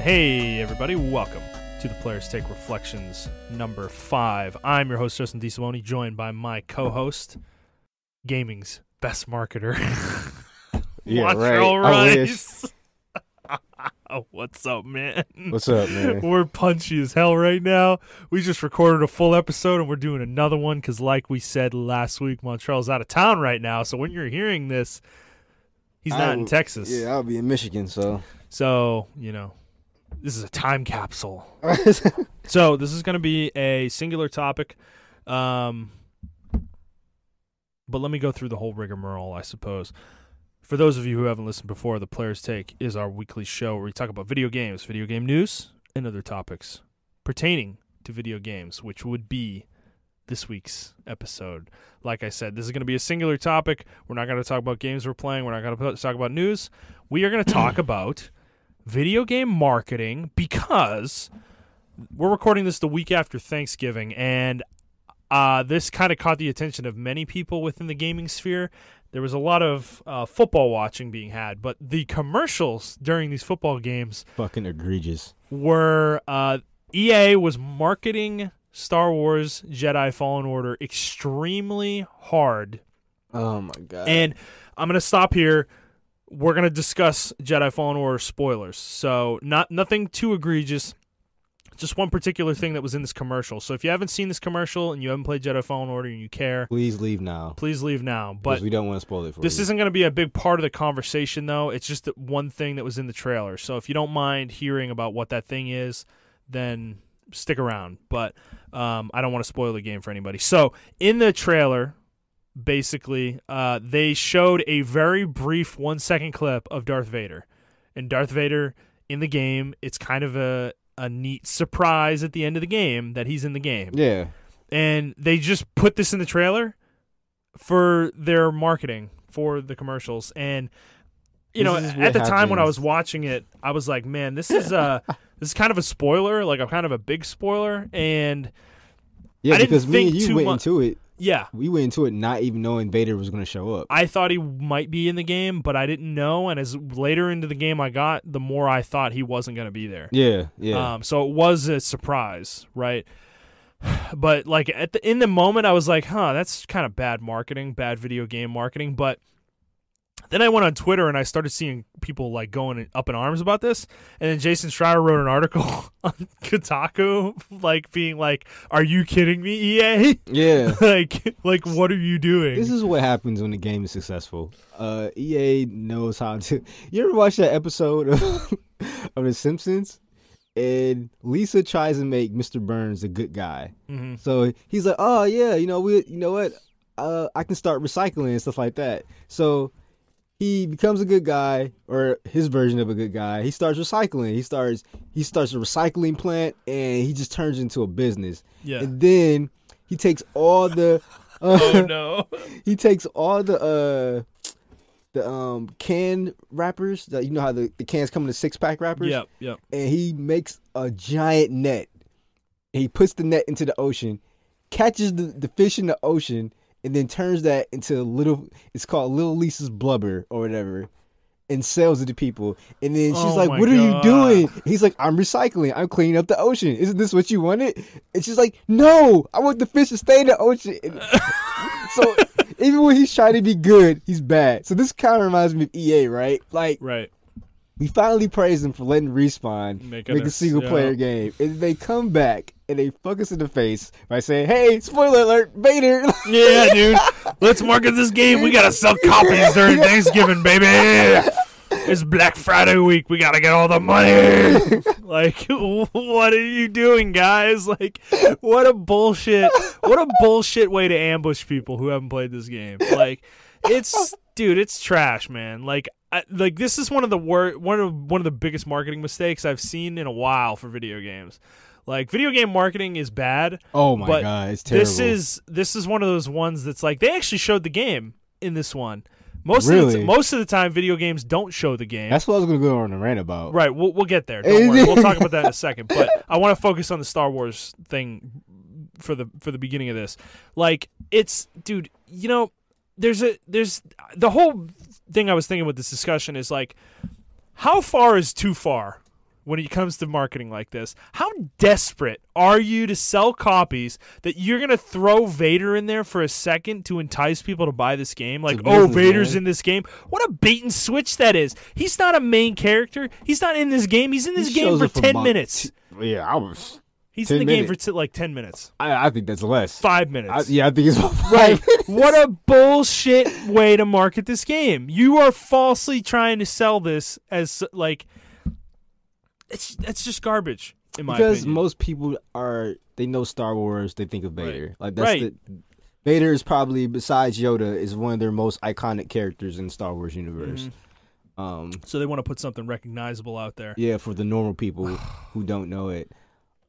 Hey everybody, welcome to the Players Take Reflections number 5. I'm your host, Justin DeSimone, joined by my co-host, gaming's best marketer, Montrell Rice. What's up, man? What's up, man? We're punchy as hell right now. We just recorded a full episode, and we're doing another one because, like we said last week, Montrell's out of town right now. So when you're hearing this, he's not in Texas. Yeah, I'll be in Michigan, so, you know, this is a time capsule. So this is going to be a singular topic, but let me go through the whole rigmarole, I suppose. For those of you who haven't listened before, The Players Take is our weekly show where we talk about video games, video game news, and other topics pertaining to video games, which would be this week's episode. Like I said, this is going to be a singular topic. We're not going to talk about games we're playing. We're not going to talk about news. We are going to talk about video game marketing because we're recording this the week after Thanksgiving, and this kind of caught the attention of many people within the gaming sphere. There was a lot of football watching being had, but the commercials during these football games fucking egregious. Were EA was marketing Star Wars Jedi Fallen Order extremely hard. Oh my god. And I'm going to stop here. We're going to discuss Jedi Fallen Order spoilers. So nothing too egregious. Just one particular thing that was in this commercial. So if you haven't seen this commercial and you haven't played Jedi Fallen Order and you care, please leave now. Please leave now. But because we don't want to spoil it for you. This isn't going to be a big part of the conversation, though. It's just one thing that was in the trailer. So if you don't mind hearing about what that thing is, then stick around. But I don't want to spoil the game for anybody. So in the trailer, basically, they showed a very brief 1-second clip of Darth Vader. And Darth Vader in the game, it's kind of a neat surprise at the end of the game that he's in the game. Yeah. And they just put this in the trailer for their marketing for the commercials. And, you know, at the time when I was watching it, I was like, man, this is kind of a spoiler, like a kind of a big spoiler. And yeah, because me and you went into it. Yeah. We went into it not even knowing Vader was going to show up. I thought he might be in the game, but I didn't know. And as later into the game I got, the more I thought he wasn't going to be there. Yeah, yeah. So it was a surprise, right? But like in the moment, I was like, that's kind of bad marketing, bad video game marketing. But then I went on Twitter and I started seeing people like going up in arms about this. And then Jason Schreier wrote an article on Kotaku, like being like, "Are you kidding me, EA? Yeah, like what are you doing?" This is what happens when the game is successful. EA knows how to. You ever watch that episode of The Simpsons? And Lisa tries to make Mr. Burns a good guy. Mm-hmm. So he's like, "Oh yeah, you know what? I can start recycling and stuff like that." So he becomes a good guy, or his version of a good guy. He starts recycling. He starts a recycling plant, and he just turns into a business. Yeah. And then he takes all the oh no. He takes all the can wrappers that, you know how the cans come in the 6-pack wrappers. Yep. And he makes a giant net. And he puts the net into the ocean, catches the fish in the ocean, and then turns that into it's called Little Lisa's Blubber or whatever, and sells it to people. And then she's like, "What are you doing?" He's like, "I'm recycling. I'm cleaning up the ocean. Isn't this what you wanted?" And she's like, "No, I want the fish to stay in the ocean." So even when he's trying to be good, he's bad. So this kind of reminds me of EA, right? Like, right. We finally praised them for letting Respawn make a single-player game. And they come back and they fuck us in the face by saying, "Hey, spoiler alert, Vader." Yeah, dude. Let's market this game. We got to sell copies during Thanksgiving, baby. It's Black Friday week. We got to get all the money. Like, what are you doing, guys? Like, what a bullshit way to ambush people who haven't played this game. Like, it's trash, man. Like this is one of the biggest marketing mistakes I've seen in a while for video games. Like, video game marketing is bad. Oh my god, it's terrible. This is one of those ones that's like, they actually showed the game in this one. Most of the time, video games don't show the game. That's what I was going to go on a rant about. Right, we'll get there. Don't worry, we'll talk about that in a second. But I want to focus on the Star Wars thing for the beginning of this. Like, it's, dude, you know, there's the whole thing I was thinking with this discussion is like, how far is too far when it comes to marketing like this. How desperate are you to sell copies that you're going to throw Vader in there for a second to entice people to buy this game? Like, oh, Vader's in this game. What a bait and switch that is. He's not a main character. He's not in this game. He's in this game for 10 minutes. He's in the game for like 10 minutes. I think that's less. 5 minutes. I think it's about 5 right. minutes. What a bullshit way to market this game. You are falsely trying to sell this as like it's just garbage in my opinion. Because most people they know Star Wars, they think of Vader. Like that's Vader is probably, besides Yoda, is one of their most iconic characters in the Star Wars universe. So they want to put something recognizable out there. Yeah, for the normal people who don't know it.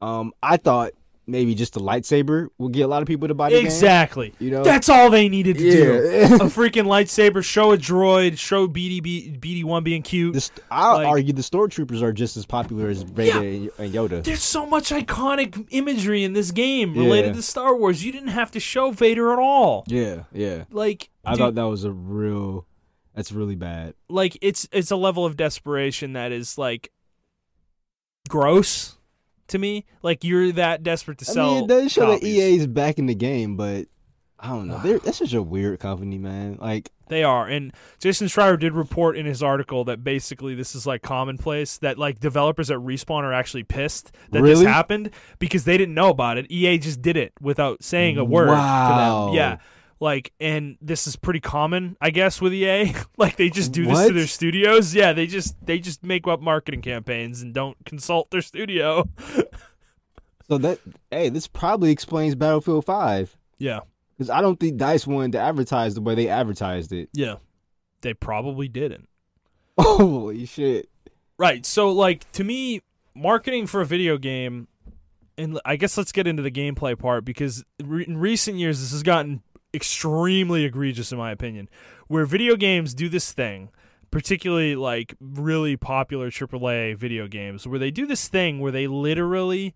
I thought maybe just a lightsaber would get a lot of people to buy the game. Exactly. You know? That's all they needed to do. A freaking lightsaber, show a droid, show BD1 being cute. I'll argue the stormtroopers are just as popular as Vader and Yoda. There's so much iconic imagery in this game related to Star Wars. You didn't have to show Vader at all. Yeah. Like, I thought that was that's really bad. Like, it's a level of desperation that is, like, gross to me. Like, you're that desperate to sell. I mean, it does show copies. that EA is back in the game, but I don't know. That's such a weird company, man. Like, they are. And Jason Schreier did report in his article that basically this is like commonplace, that like developers at Respawn are actually pissed that this happened because they didn't know about it. EA just did it without saying a word to them. Yeah. Like, and this is pretty common, I guess, with EA. Like, they just do this to their studios. Yeah, they just make up marketing campaigns and don't consult their studio. So this probably explains Battlefield 5. Yeah. Because I don't think DICE wanted to advertise the way they advertised it. Yeah. They probably didn't. Holy shit. Right. So, like, to me, marketing for a video game, and I guess let's get into the gameplay part, because in recent years, this has gotten extremely egregious in my opinion, where video games do this thing, particularly like really popular AAA video games, where they do this thing where they literally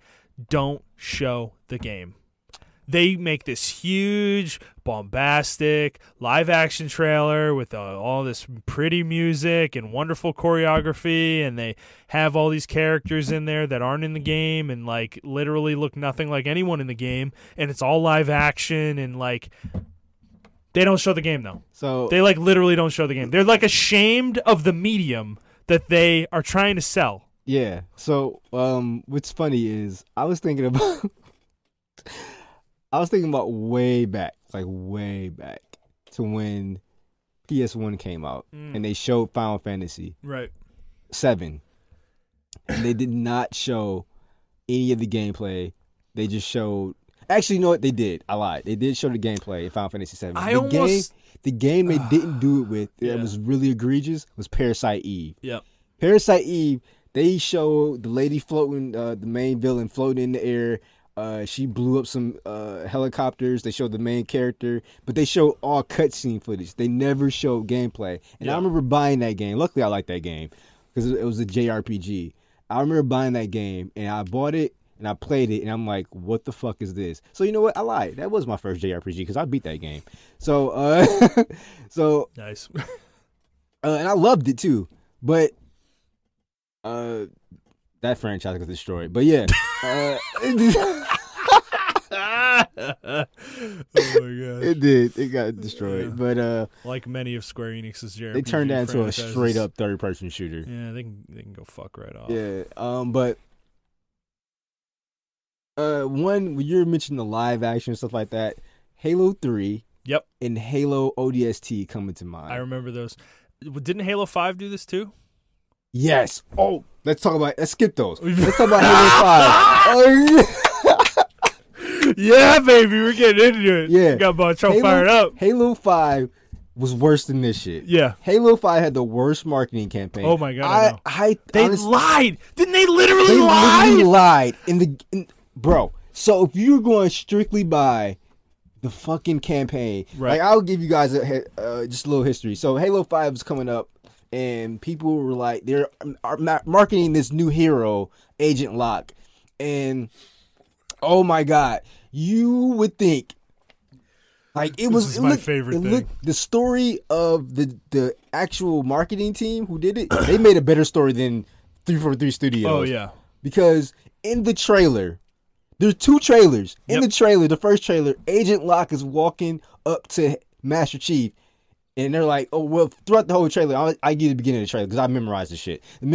don't show the game. They make this huge, bombastic, live-action trailer with all this pretty music and wonderful choreography, and they have all these characters in there that aren't in the game and, like, literally look nothing like anyone in the game, and it's all live-action, and, like, they don't show the game, though. So they, like, literally don't show the game. They're, like, ashamed of the medium that they are trying to sell. Yeah. So what's funny is I was thinking about way back to when PS1 came out and they showed Final Fantasy right 7. And they did not show any of the gameplay. They just showed. Actually, you know what they did? I lied. They did show the gameplay in Final Fantasy 7. The game they didn't do it with that was really egregious was Parasite Eve. Yep. Parasite Eve. They showed the lady floating, the main villain floating in the air. She blew up some helicopters. They showed the main character, but they showed all cutscene footage. They never showed gameplay. And I remember buying that game. Luckily, I liked that game because it was a JRPG. I remember buying that game, and I bought it, and I played it, and I'm like, what the fuck is this? So you know what? I lied. That was my first JRPG because I beat that game. So, nice. And I loved it too. But that franchise got destroyed. But yeah. Oh my gosh. It did. It got destroyed. But like many of Square Enix's JRPG, they turned that into franchises. A straight up third person shooter. Yeah, they can go fuck right off. Yeah. But when you're mentioning the live action stuff like that, Halo 3 and Halo ODST coming to mind. I remember those. Didn't Halo 5 do this too? Yes. Oh, let's skip those. Let's talk about Halo 5. Yeah, baby, we're getting into it. Yeah. Got Montrell fired up. Halo 5 was worse than this shit. Yeah. Halo 5 had the worst marketing campaign. Oh my god, they lied. Didn't they literally lie? They literally lied. Bro, so if you're going strictly by the fucking campaign, like I'll give you guys just a little history. So Halo 5 is coming up. And people were like, they're marketing this new hero, Agent Locke. And, oh my God, you would think, like, this is my favorite thing. The story of the actual marketing team who did it, they made a better story than 343 Studios. Oh yeah. Because in the trailer, there's 2 trailers. In the trailer, the first trailer, Agent Locke is walking up to Master Chief, and they're like, "Oh well." Throughout the whole trailer, I give the beginning of the trailer because I memorized the shit. The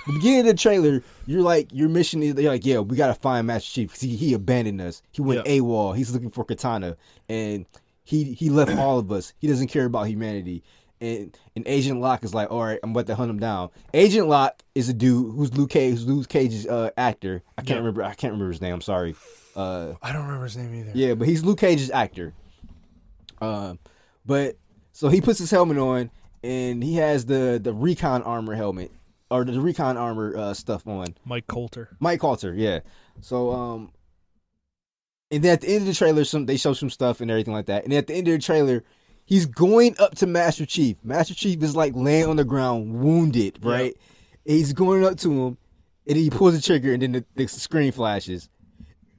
beginning of the trailer, your mission is they're like, "Yeah, we gotta find Master Chief because he abandoned us. He went AWOL. He's looking for Katana, and he left all of us. He doesn't care about humanity." And Agent Locke is like, all right, I'm about to hunt him down. Agent Locke is a dude who's Luke Cage's actor. I can't remember his name. I'm sorry. I don't remember his name either. Yeah, but he's Luke Cage's actor. But so he puts his helmet on, and he has the recon armor helmet or the recon armor stuff on. Mike Coulter, yeah. So and then at the end of the trailer, they show some stuff and everything like that. And at the end of the trailer, he's going up to Master Chief. Master Chief is like laying on the ground, wounded, right? Yep. He's going up to him, and he pulls the trigger, and then the screen flashes.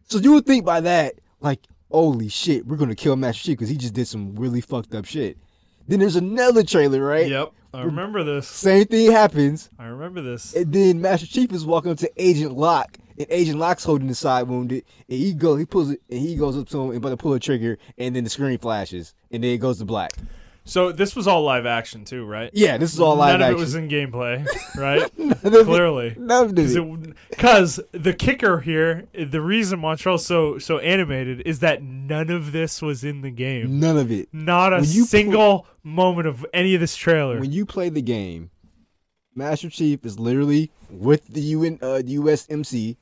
So you would think by that, like, holy shit, we're going to kill Master Chief because he just did some really fucked up shit. Then there's another trailer, right? Yep, I remember this. Same thing happens. I remember this. And then Master Chief is walking up to Agent Locke, and Agent Locke's holding the side wounded, and he pulls it, and he goes up to him and about to pull a trigger, and then the screen flashes, and then it goes to black. So this was all live action too, right? Yeah, this is all live action. None of it was in gameplay, right? Clearly. None of it. Because the kicker here, the reason Montrell's so animated is that none of this was in the game. None of it. Not a single moment of any of this trailer. When you play the game, Master Chief is literally with the USMC,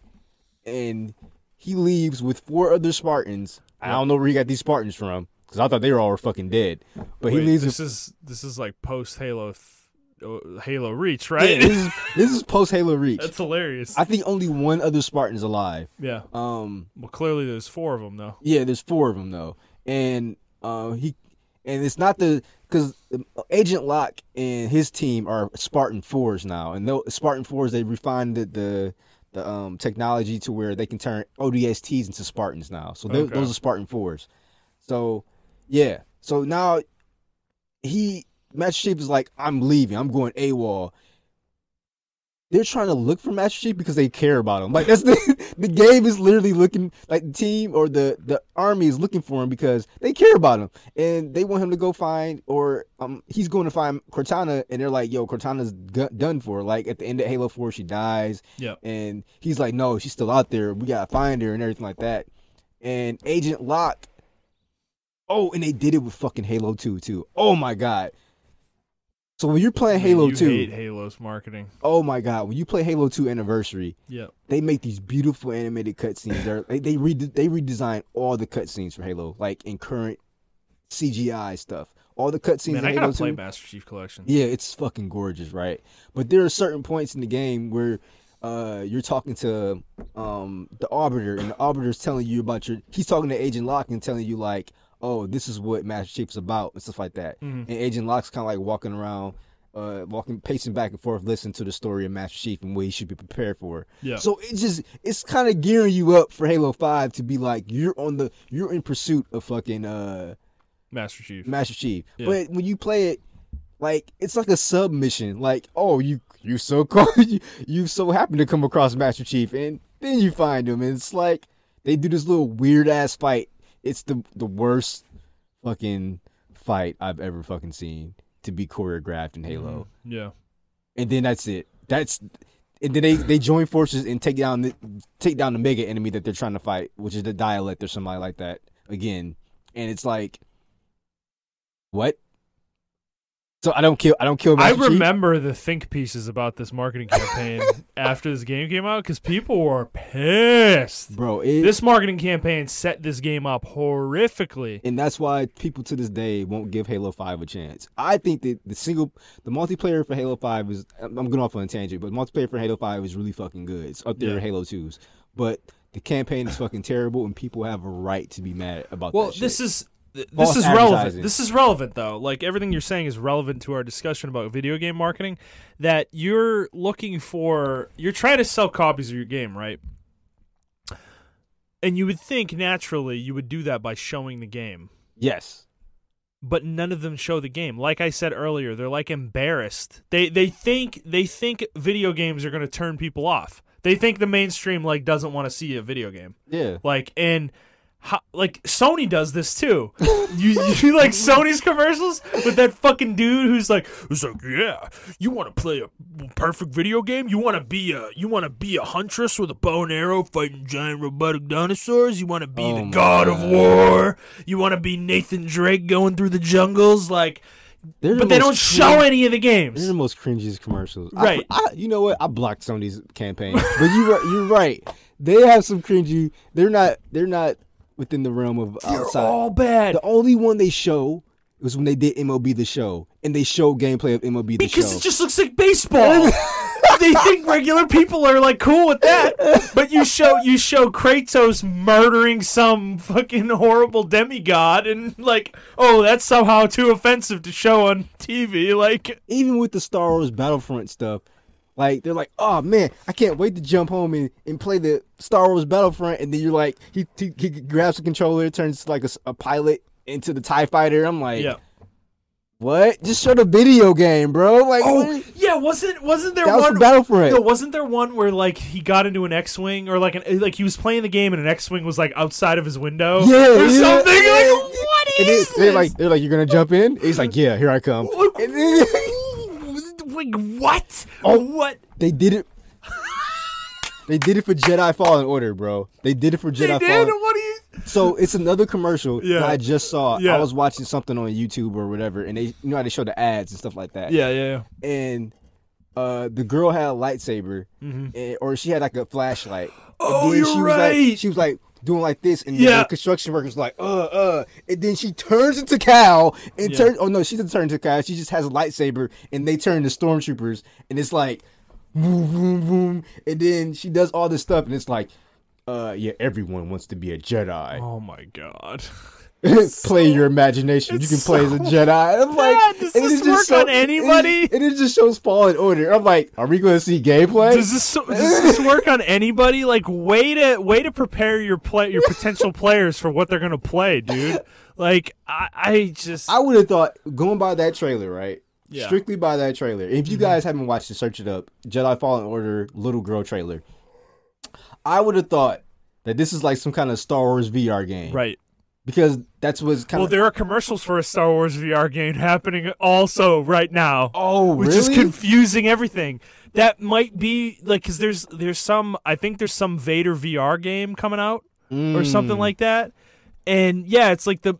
and he leaves with 4 other Spartans. I don't know where he got these Spartans from. Because I thought they were all fucking dead. But wait, he leaves. This is like post Halo Reach, right? Yeah, this is post Halo Reach. That's hilarious. I think only 1 other Spartan's alive. Yeah. Well, clearly there's 4 of them though. Yeah, there's 4 of them though, and it's not because Agent Locke and his team are Spartan 4s now, and those Spartan 4s they refined the technology to where they can turn ODSTs into Spartans now. So those are Spartan 4s. So. Yeah. So now Master Chief is like, I'm leaving. I'm going AWOL. They're trying to look for Master Chief because they care about him. Like that's the game is literally looking like the team or the army is looking for him because they care about him and they want him to go find he's going to find Cortana and they're like, yo, Cortana's done for. Like at the end of Halo 4, she dies. Yeah. And he's like, no, she's still out there. We gotta find her and everything like that. And Agent Locke. Oh, and they did it with fucking Halo 2 too. Oh my god. So when you're playing Halo 2, hate Halo's marketing. Oh my god, when you play Halo 2 Anniversary, they make these beautiful animated cutscenes. They redesign all the cutscenes for Halo, like in current CGI stuff. All the cutscenes in Halo 2. I gotta play Master Chief Collection. Yeah, it's fucking gorgeous, right? But there are certain points in the game where you're talking to the Arbiter, and the Arbiter's telling you about he's talking to Agent Locke and telling you like, oh, this is what Master Chief's about and stuff like that. Mm-hmm. And Agent Locke's kind of like walking around, pacing back and forth, listening to the story of Master Chief and what he should be prepared for. Yeah. So it's kind of gearing you up for Halo 5 to be like you're in pursuit of fucking Master Chief. Yeah. But when you play it, like it's like a submission. Like, oh, you so cool, you so happen to come across Master Chief, and then you find him, and it's like they do this little weird ass fight. It's the worst fucking fight I've ever fucking seen to be choreographed in Halo. Yeah. And then that's it. And then they join forces and take down the mega enemy that they're trying to fight, which is the Dialect or somebody like that again. And it's like, what? So I don't kill Master I Chief? remember the think pieces about this marketing campaign after this game came out because people were pissed. Bro, this marketing campaign set this game up horrifically. And that's why people to this day won't give Halo 5 a chance. I think that the multiplayer for Halo 5 is, I'm going off on a tangent, but multiplayer for Halo 5 is really fucking good. It's up there with Halo 2's. But the campaign is fucking terrible and people have a right to be mad about that shit. This is relevant. This is relevant, though. Like, everything you're saying is relevant to our discussion about video game marketing, that you're trying to sell copies of your game, right? And you would think, naturally, you would do that by showing the game. Yes. but none of them show the game. Like I said earlier, they're like embarrassed. They think video games are going to turn people off. They think the mainstream like doesn't want to see a video game. Yeah. Like Sony does this too. you like Sony's commercials with that fucking dude who's like, yeah, you want to play a perfect video game? You want to be a huntress with a bow and arrow fighting giant robotic dinosaurs? You want to be the god of war? You want to be Nathan Drake going through the jungles? Like, but they don't show any of the games. They're the most cringiest commercials. Right. You know what? I blocked Sony's campaign, but you're right. They have some cringy. They're not within the realm of outside. They're all bad. The only one they show was when they did MLB The Show, and they show gameplay of MLB The Show. Because it just looks like baseball. They think regular people are like cool with that, but you show Kratos murdering some fucking horrible demigod, and like, oh, that's somehow too offensive to show on TV. Like, even with the Star Wars Battlefront stuff, like they're like, oh man, I can't wait to jump home and play the Star Wars Battlefront, and then you're like, he grabs the controller, turns like a pilot into the TIE fighter. I'm like, yeah. What? Just show the video game, bro. Like, oh yeah, wasn't there that one was Battlefront? No, wasn't there one where like he got into an X-wing or like he was playing the game and an X-wing was like outside of his window, or something? Yeah. Like, what is this? They're like, you're gonna jump in? He's like, yeah, here I come. And then, like, what? Oh, what? They did it. They did it for Jedi Fallen Order, bro. They did it for Jedi Fallen. What do you? So it's another commercial that I just saw. Yeah. I was watching something on YouTube or whatever, and they, how they show the ads and stuff like that. Yeah. And the girl had a lightsaber, or she had like a flashlight. Oh, and then you're right. She was like doing like this, and the construction workers like, and then she turns into Cal and turns. Oh no, she doesn't turn into Cal. She just has a lightsaber, and they turn to stormtroopers, and it's like, boom, boom, boom, and then she does all this stuff, and it's like, everyone wants to be a Jedi. Oh my god. Play your imagination. You can play as a Jedi. I'm like, does this work on anybody? And it just shows Fallen Order. I'm like, are we going to see gameplay? Does this work on anybody? Like, way to prepare your potential players for what they're gonna play, dude. Like, I would have thought, going by that trailer, right? Yeah. Strictly by that trailer. If you guys haven't watched it, search it up. Jedi Fallen Order little girl trailer. I would have thought that this is like some kind of Star Wars VR game, right? Because that's what's kind of. Well, there are commercials for a Star Wars VR game happening also right now. Oh, really? Which is confusing everything. That might be like, because there's some, I think there's some Vader VR game coming out or something like that, and yeah, it's like the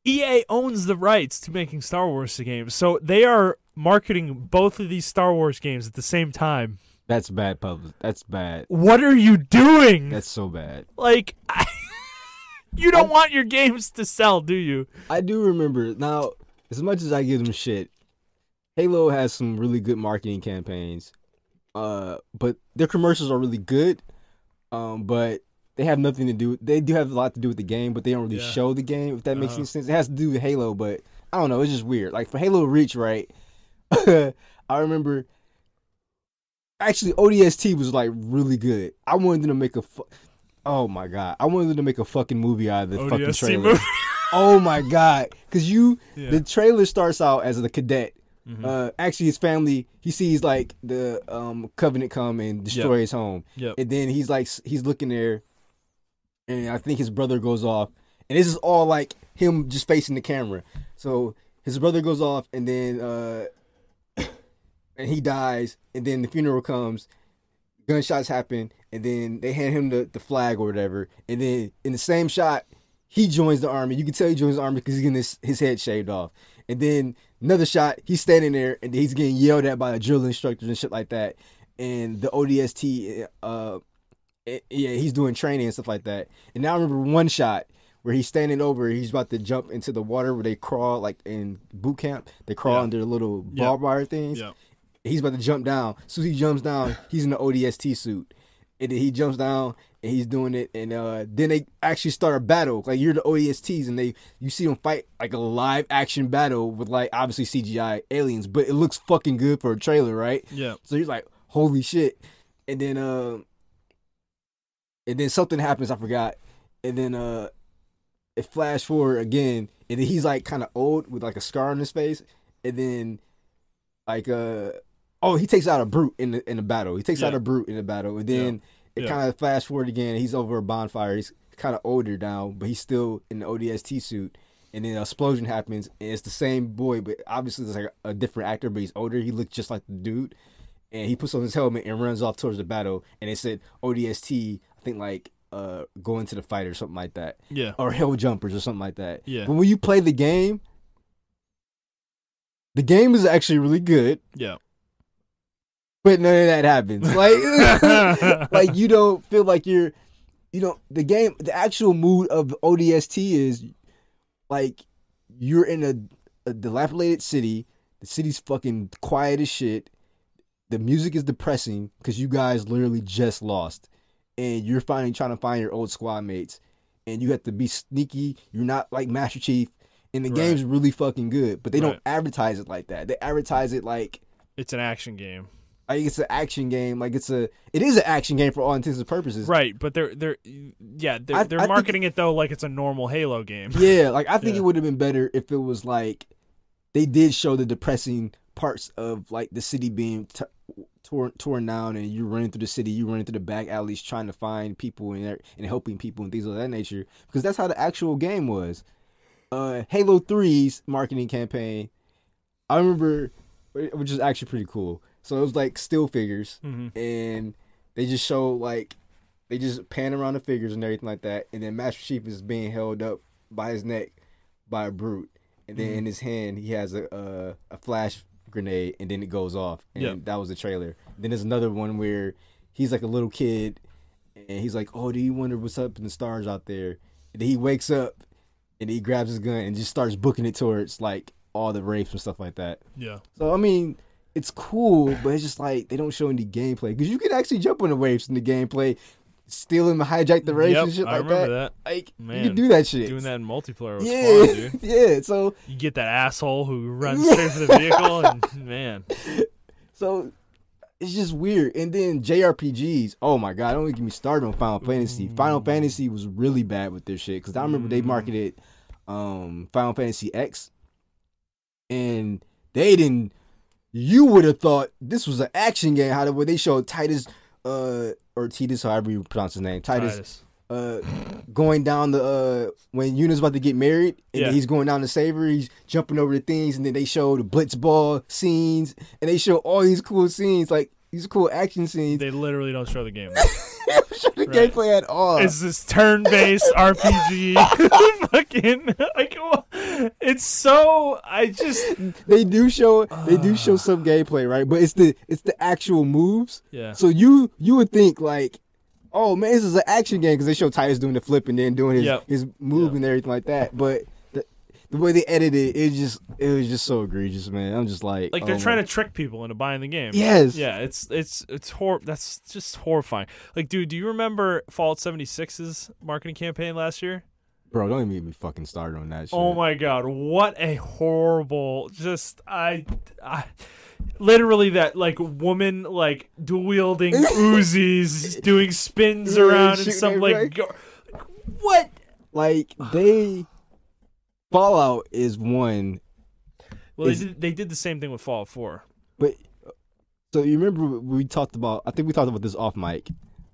EA owns the rights to making Star Wars games, so they are marketing both of these Star Wars games at the same time. That's bad public. That's bad. What are you doing? That's so bad. Like, you don't want your games to sell, do you? I do remember. Now, as much as I give them shit, Halo has some really good marketing campaigns. But their commercials are really good. But they have nothing to do. They do have a lot to do with the game, but they don't really show the game, if that makes any sense. It has to do with Halo, but I don't know. It's just weird. Like, for Halo Reach, right? I remember. Actually, ODST was like really good. I wanted them to make oh my god! I wanted them to make a fucking movie out of the fucking trailer. Movie? Oh my god! Because the trailer starts out as the cadet. Actually, his family. He sees like the Covenant come and destroy his home, and then he's looking there, and I think his brother goes off, and this is all like him just facing the camera. So his brother goes off, and then and he dies, and then the funeral comes, gunshots happen, and then they hand him the flag or whatever, and then in the same shot, he joins the army. You can tell he joins the army because he's getting his head shaved off. And then another shot, he's standing there, and he's getting yelled at by the drill instructors and shit like that. And the ODST, he's doing training and stuff like that. And now I remember one shot where he's standing over, he's about to jump into the water where they crawl, like in boot camp, they crawl under the little barbed wire things. He's about to jump down. As soon as he jumps down, he's in the ODST suit. And then he jumps down, and he's doing it. And then they actually start a battle. Like, you're the ODSTs, and you see them fight, like, a live-action battle with, like, obviously CGI aliens. But it looks fucking good for a trailer, right? Yeah. So you're like, holy shit. And then something happens, I forgot. And then it flash forward again, and then he's like kind of old with like a scar on his face, and then like he takes out a brute in the battle. He takes out a brute in the battle, and then it kind of flash forward again. He's over a bonfire. He's kind of older now, but he's still in the ODST suit. And then an explosion happens, and it's the same boy, but obviously it's like a different actor, but he's older. He looks just like the dude, and he puts on his helmet and runs off towards the battle. And it said ODST, I think like go into the fight or something like that. Yeah. Or Hell Jumpers or something like that. Yeah. But when you play the game is actually really good. Yeah. But none of that happens. Like, like you don't feel like the actual mood of ODST is like you're in a dilapidated city. The city's fucking quiet as shit. The music is depressing because you guys literally just lost. And you're trying to find your old squad mates. And you have to be sneaky. You're not like Master Chief. And the game's really fucking good. But they don't advertise it like that. They advertise it like it's an action game. Like it's an action game. Like it is an action game for all intents and purposes. Right, but they're marketing it though like it's a normal Halo game. Yeah, like I think it would have been better if it was like they did show the depressing parts of like the city being torn down, and you're running through the city, you running through the back alleys trying to find people and helping people and things of that nature, because that's how the actual game was. Halo 3's marketing campaign, I remember, which is actually pretty cool. So it was like still figures, and they just show like they just pan around the figures and everything like that, and then Master Chief is being held up by his neck by a brute, and then in his hand he has a flash grenade, and then it goes off, and that was the trailer. Then there's another one where he's like a little kid, and he's like, "Oh, do you wonder what's up in the stars out there?" And then he wakes up, and he grabs his gun and just starts booking it towards like all the wraiths and stuff like that. Yeah. So I mean, it's cool, but it's just like they don't show any gameplay, because you can actually jump on the wraiths in the gameplay, steal them, hijack the wraiths and shit like that. I remember that. Like, man, you can do that shit. Doing that in multiplayer was fun, dude. Yeah. So you get that asshole who runs straight for the vehicle, and man. So it's just weird. And then JRPGs. Oh my god! Don't even get me started on Final Fantasy. Final Fantasy was really bad with their shit, because I remember they marketed Final Fantasy X, and they didn't. You would have thought this was an action game. How they showed Titus, or Titus, however you pronounce his name, Titus. Going down the when Yuna's about to get married, and he's going down to save her. He's jumping over the things, and then they show the blitzball scenes, and they show all these cool scenes, like these cool action scenes. They literally don't show the game. They don't show the gameplay at all. It's this turn-based RPG. Fucking like, it's so. They do show some gameplay, right? But it's the actual moves. Yeah. So you would think like, oh man, this is an action game, because they show Titus doing the flip and then doing his move and everything like that. But the way they edited it, it was just so egregious, man. I'm just like they're trying to trick people into buying the game. Yes. Yeah, it's that's just horrifying. Like, dude, do you remember Fallout 76's marketing campaign last year? Bro, don't even get me fucking started on that shit. Oh my god, what a horrible, I literally that like woman like dual wielding Uzis doing spins around and some like what? Like Fallout is one. Well, they did the same thing with Fallout 4. But so you remember we talked about? I think we talked about this off mic.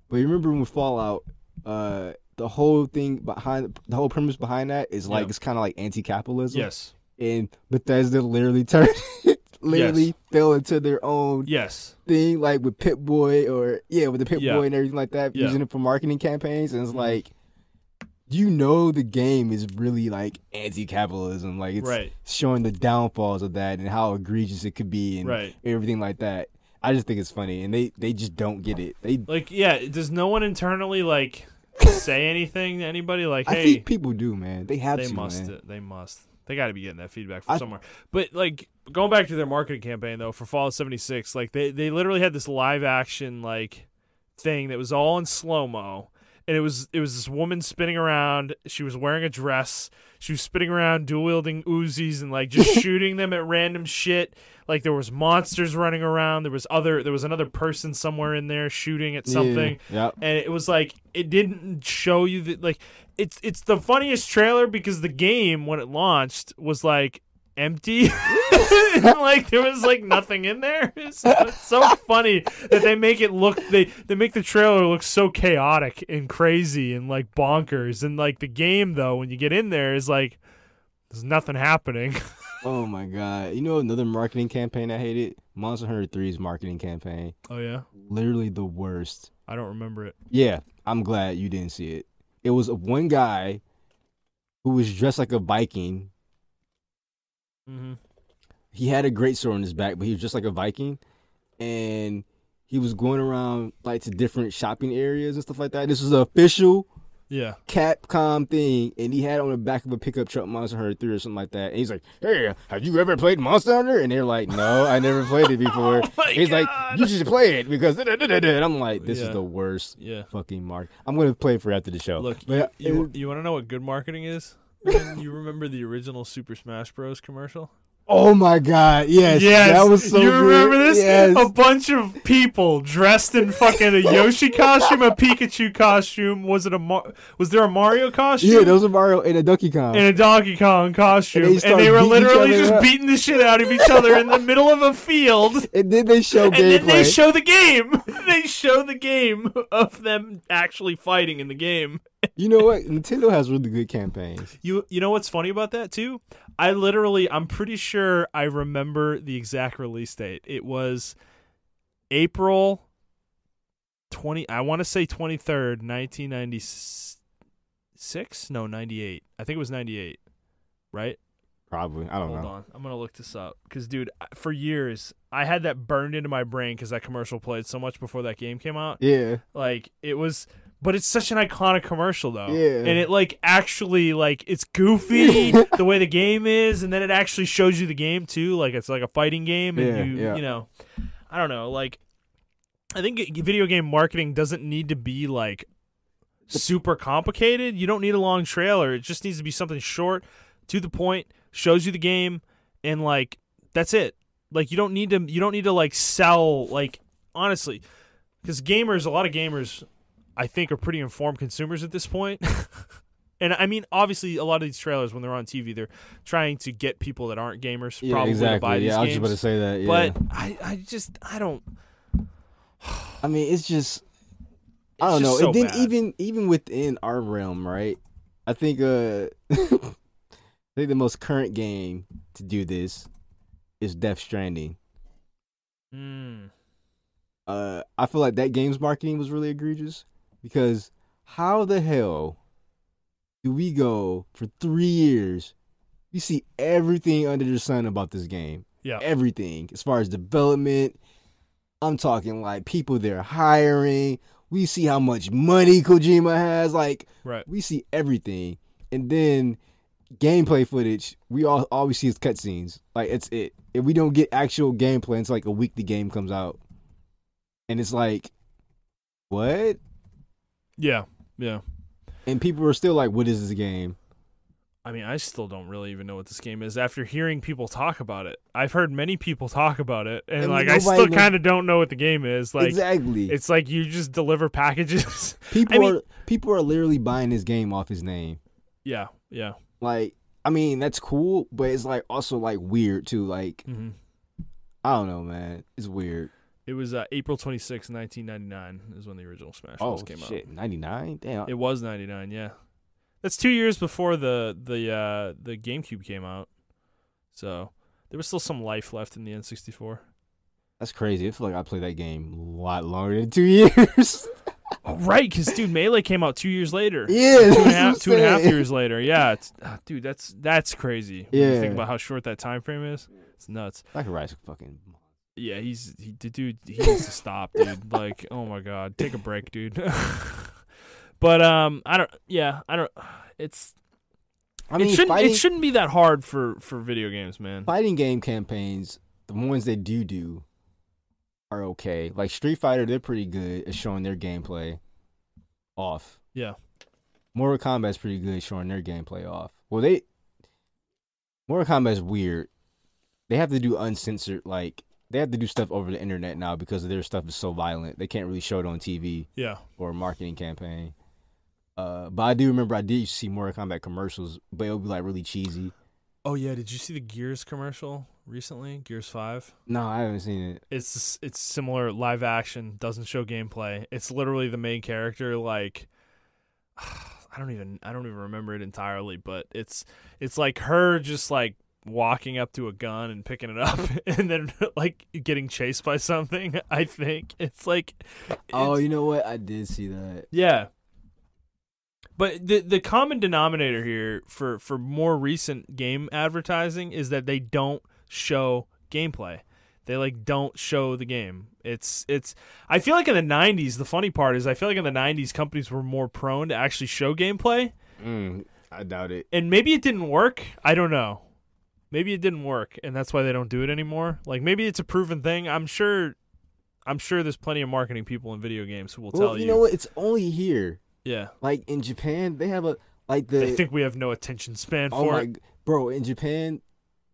But you remember with Fallout, the whole premise behind that is like it's kind of like anti-capitalism. Yes. And Bethesda literally fell into their own thing, like with Pip-Boy with the Pip-Boy and everything like that, using it for marketing campaigns, and it's like, you know, the game is really like anti-capitalism, like it's showing the downfalls of that and how egregious it could be and everything like that. I just think it's funny, and they just don't get it. Does no one internally like say anything to anybody like, hey? I think people do, man. They have to. They must. They got to be getting that feedback from somewhere. But like going back to their marketing campaign though for Fallout 76, like they literally had this live action like thing that was all in slow mo. and it was this woman spinning around. She was wearing a dress. She was spinning around, dual wielding Uzis and like just shooting them at random shit. Like there was monsters running around. There was another person somewhere in there shooting at something. Yeah. And it was like it didn't show you that like it's the funniest trailer because the game when it launched was like empty. Like there was like nothing in there. It's so funny that they make it look they make the trailer look so chaotic and crazy and like bonkers, and like the game though when you get in there is like there's nothing happening. Oh my god! You know another marketing campaign I hated? Monster Hunter 3's marketing campaign. Oh yeah, literally the worst. I don't remember it. Yeah, I'm glad you didn't see it. It was one guy who was dressed like a Viking. Mm-hmm. He had a great sword on his back, but he was just like a Viking, and he was going around like to different shopping areas and stuff like that. This was the official Capcom thing, and he had on the back of a pickup truck Monster Hunter 3 or something like that. And he's like, "Hey, have you ever played Monster Hunter?" And they're like, "No, I never played it before." He's God. like, "You should play it because," and I'm like, "This is the worst fucking mark." I'm gonna play it for after the show. Look, you want to know what good marketing is? Man, you remember the original Super Smash Bros. Commercial? Oh my god, yes. That was so you remember good. this? Yes. A bunch of people dressed in fucking a Yoshi costume, a Pikachu costume. Was there a Mario costume? Yeah, those are Mario and a Donkey Kong. And a Donkey Kong costume. And they were literally just beating the shit out of each other in the middle of a field. And then they show gameplay. And then they show the game. They show the game of them actually fighting in the game. You know what? Nintendo has really good campaigns. You know what's funny about that too? I'm pretty sure I remember the exact release date. It was April 20. I want to say 23rd, 1996. No, 98. I think it was 98. Right? Probably. I don't know. Hold on. I'm gonna look this up because, dude, for years I had that burned into my brain because that commercial played so much before that game came out. Yeah. Like it was. But it's such an iconic commercial, though. Yeah. And it, like, actually, like, it's goofy the way the game is, and then it actually shows you the game, too. Like, it's like a fighting game, and you know, I don't know. Like, I think video game marketing doesn't need to be, like, super complicated. You don't need a long trailer. It just needs to be something short, to the point, shows you the game, and, like, that's it. Like, you don't need to, like, sell, like, honestly, because a lot of gamers, I think, are pretty informed consumers at this point. And I mean, obviously, a lot of these trailers, when they're on TV, they're trying to get people that aren't gamers probably to buy these games. I was just about to say that. Yeah. But I don't. I mean, it's just, I don't know. So and then bad. even within our realm, right? I think I think the most current game to do this is Death Stranding. I feel like that game's marketing was really egregious. Because how the hell do we go for 3 years? We see everything under the sun about this game. Yeah. Everything. As far as development, I'm talking like people they're hiring. We see how much money Kojima has. Like, we see everything. And then gameplay footage, we all we see is cutscenes. Like, it's it. If we don't get actual gameplay until like a week the game comes out. And it's like, what? Yeah. And people are still like, what is this game? I mean, I still don't really even know what this game is after hearing people talk about it. I've heard many people talk about it, and like I still kind of don't know what the game is. Like, exactly. It's like you just deliver packages. People are literally buying this game off his name. Yeah. Like, I mean, that's cool, but it's like also like weird too. Like, I don't know, man. It's weird. It was April 26, 1999 is when the original Smash Bros. Came out. Oh, shit. 99? Damn. It was 99, yeah. That's 2 years before the GameCube came out. So there was still some life left in the N64. That's crazy. I feel like I played that game a lot longer than 2 years. Oh, right, because, dude, Melee came out 2 years later. Yeah. Two and a half years later. Yeah, dude, that's crazy. Yeah. When you think about how short that time frame is. It's nuts. Sakurai's fucking... Yeah, he needs to stop, dude. Like, oh my god, take a break, dude. But it shouldn't be that hard for video games, man. Fighting game campaigns, the ones they do are okay. Like Street Fighter, they're pretty good at showing their gameplay off. Yeah. Mortal Kombat's pretty good showing their gameplay off. Well, Mortal Kombat's weird. They have to do uncensored, like, they have to do stuff over the internet now because their stuff is so violent. They can't really show it on TV Yeah. or a marketing campaign. But I do remember I did see Mortal Kombat commercials, but it would be like really cheesy. Oh yeah, did you see the Gears commercial recently? Gears 5? No, I haven't seen it. It's similar, live action, doesn't show gameplay. It's literally the main character, like I don't even remember it entirely, but it's like her just like walking up to a gun and picking it up and then like getting chased by something. I think it's like Oh, you know what? I did see that. Yeah. But the common denominator here for more recent game advertising is that they don't show gameplay. They like don't show the game. It's I feel like in the 90s, the funny part is I feel like in the 90s companies were more prone to actually show gameplay. I doubt it. And maybe it didn't work. I don't know. Maybe it didn't work and that's why they don't do it anymore. Like maybe it's a proven thing. I'm sure there's plenty of marketing people in video games who will tell you. You know what? It's only here. Yeah. Like in Japan, they have They think we have no attention span for it. Bro, in Japan,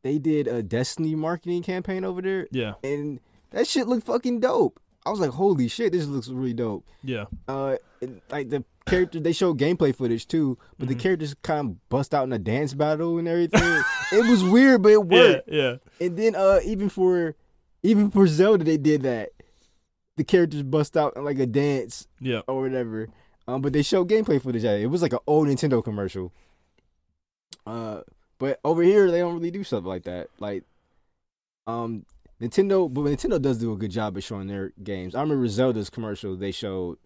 they did a Destiny marketing campaign over there. Yeah. And that shit looked fucking dope. I was like, holy shit, this looks really dope. Yeah. Like the character, they showed gameplay footage too, but the characters kind of bust out in a dance battle and everything. It was weird, but it worked. Yeah. And then even for Zelda, they did that. The characters bust out in like a dance. Yeah. Or whatever. But they showed gameplay footage at it. It was like an old Nintendo commercial. But over here they don't really do stuff like that. Like, Nintendo does do a good job of showing their games. I remember Zelda's commercial. They showed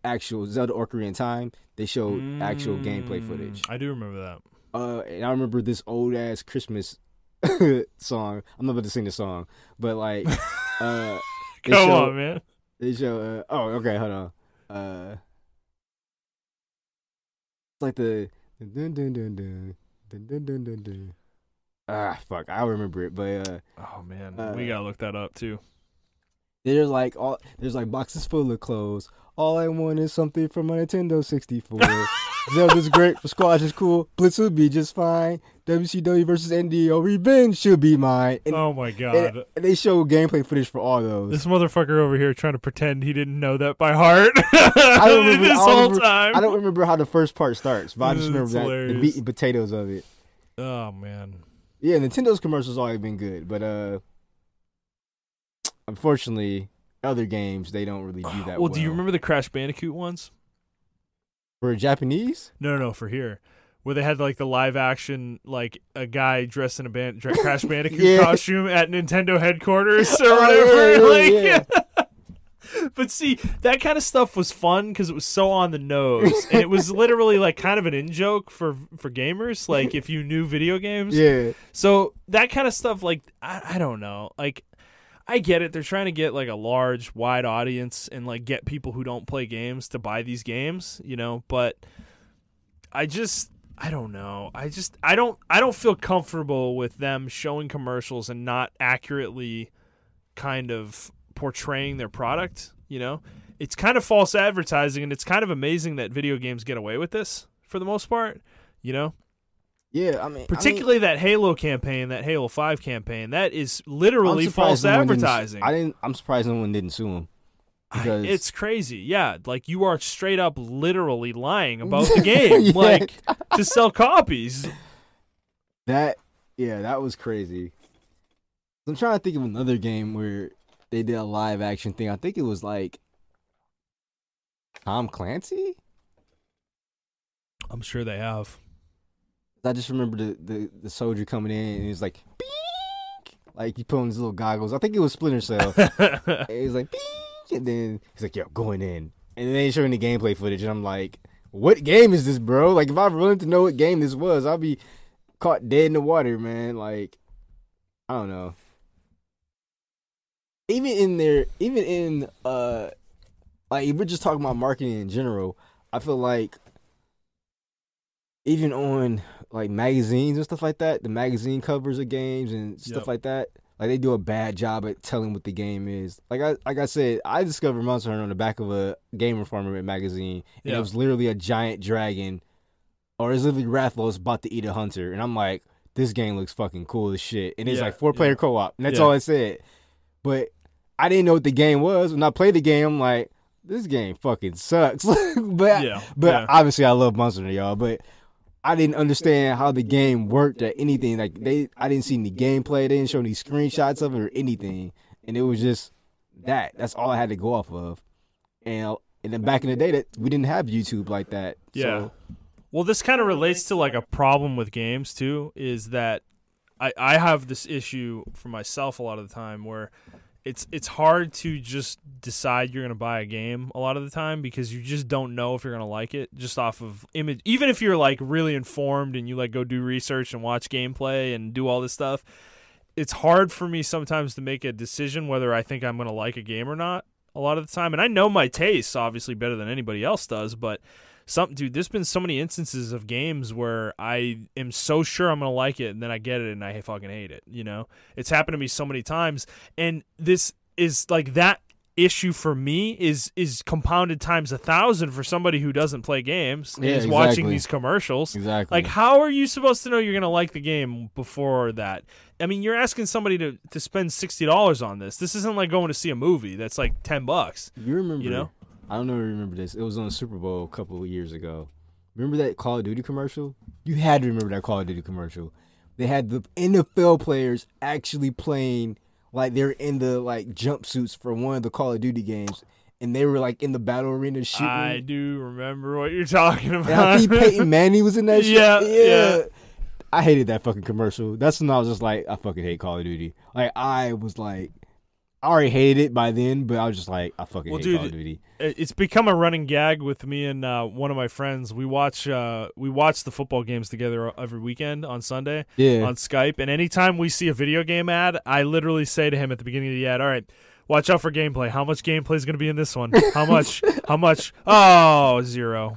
actual Zelda Ocarina of Time. They showed actual gameplay footage. I do remember that. And I remember this old ass Christmas song. I'm not about to sing the song, but like, Come on, man. They show. Oh, okay, hold on. It's like the dun dun dun dun dun dun dun dun dun. Fuck, I remember it, but oh man, we gotta look that up too. There's like boxes full of clothes. All I want is something from my Nintendo 64. Zelda's great, Squash is cool, Blitz will be just fine. WCW versus NDO Revenge should be mine. And, oh my god! And they show gameplay footage for all those. This motherfucker over here trying to pretend he didn't know that by heart. I don't remember this whole time. I don't remember how the first part starts, but I just remember the meat and potatoes of it. Oh man. Yeah, Nintendo's commercials always been good, but unfortunately, other games they don't really do that well. Do you remember the Crash Bandicoot ones? For Japanese? No, for here. Where they had like the live action, like a guy dressed in a Crash Bandicoot costume at Nintendo headquarters or whatever. But see, that kind of stuff was fun because it was so on the nose, and it was literally like kind of an in joke for gamers, like if you knew video games. Yeah. So that kind of stuff, like I don't know, like I get it. They're trying to get like a large, wide audience and like get people who don't play games to buy these games, you know. But I don't know. I don't feel comfortable with them showing commercials and not accurately kind of portraying their product, you know. It's kind of false advertising, and it's kind of amazing that video games get away with this for the most part, you know. Yeah, I mean, particularly that Halo campaign, that Halo 5 campaign, that is literally false advertising. I'm surprised no one didn't sue him. It's crazy. Yeah, like you are straight up literally lying about the game, like to sell copies. That was crazy. I'm trying to think of another game where they did a live action thing. I think it was like Tom Clancy. I'm sure they have. I just remember the soldier coming in and he's like, beep! Like he put on his little goggles. I think it was Splinter Cell. And he's like, beep! And then he's like, yo, going in. And then they showing the gameplay footage, and I'm like, what game is this, bro? Like if I wanted to know what game this was, I'll be caught dead in the water, man. Like, I don't know. Even like if we're just talking about marketing in general, I feel like even on like magazines and stuff like that, the magazine covers of games and stuff like that, Like they do a bad job at telling what the game is. Like I said, I discovered Monster Hunter on the back of a Game Informer magazine, and it was literally a giant dragon, or it's literally Rathalos about to eat a hunter, and I'm like, this game looks fucking cool as shit, and it's like 4-player co-op, and that's all it said. But I didn't know what the game was. When I played the game, I'm like, this game fucking sucks. but obviously I love Monster Hunter, y'all. But I didn't understand how the game worked or anything. Like I didn't see any gameplay. They didn't show any screenshots of it or anything. And it was just that. That's all I had to go off of. And then back in the day, that we didn't have YouTube like that. Yeah. So. Well, this kind of relates to like a problem with games too. Is that I have this issue for myself a lot of the time where it's hard to just decide you're going to buy a game a lot of the time because you just don't know if you're going to like it just off of image. Even if you're like really informed and you like go do research and watch gameplay and do all this stuff, it's hard for me sometimes to make a decision whether I think I'm going to like a game or not a lot of the time. And I know my tastes obviously better than anybody else does, but dude, there's been so many instances of games where I am so sure I'm going to like it, and then I get it, and I fucking hate it, you know? It's happened to me so many times, and this is, like, that issue for me is compounded times 1,000 for somebody who doesn't play games and is watching these commercials. Exactly. Like, how are you supposed to know you're going to like the game before that? I mean, you're asking somebody to spend $60 on this. This isn't like going to see a movie that's like $10. You remember, you know? I don't know if you remember this. It was on the Super Bowl a couple of years ago. Remember that Call of Duty commercial? You had to remember that Call of Duty commercial. They had the NFL players actually playing like they're in the like jumpsuits for one of the Call of Duty games, and they were like in the battle arena shooting. I do remember what you're talking about. And I think Peyton Manning was in that shit. Yeah. I hated that fucking commercial. That's when I was just like, I fucking hate Call of Duty. Like I was like, I already hated it by then, but I was just like, I fucking hate Call of Duty. It's become a running gag with me and one of my friends. We watch the football games together every weekend on Sunday on Skype. And anytime we see a video game ad, I literally say to him at the beginning of the ad, all right, watch out for gameplay. How much gameplay is going to be in this one? How much? How much? Oh, 0.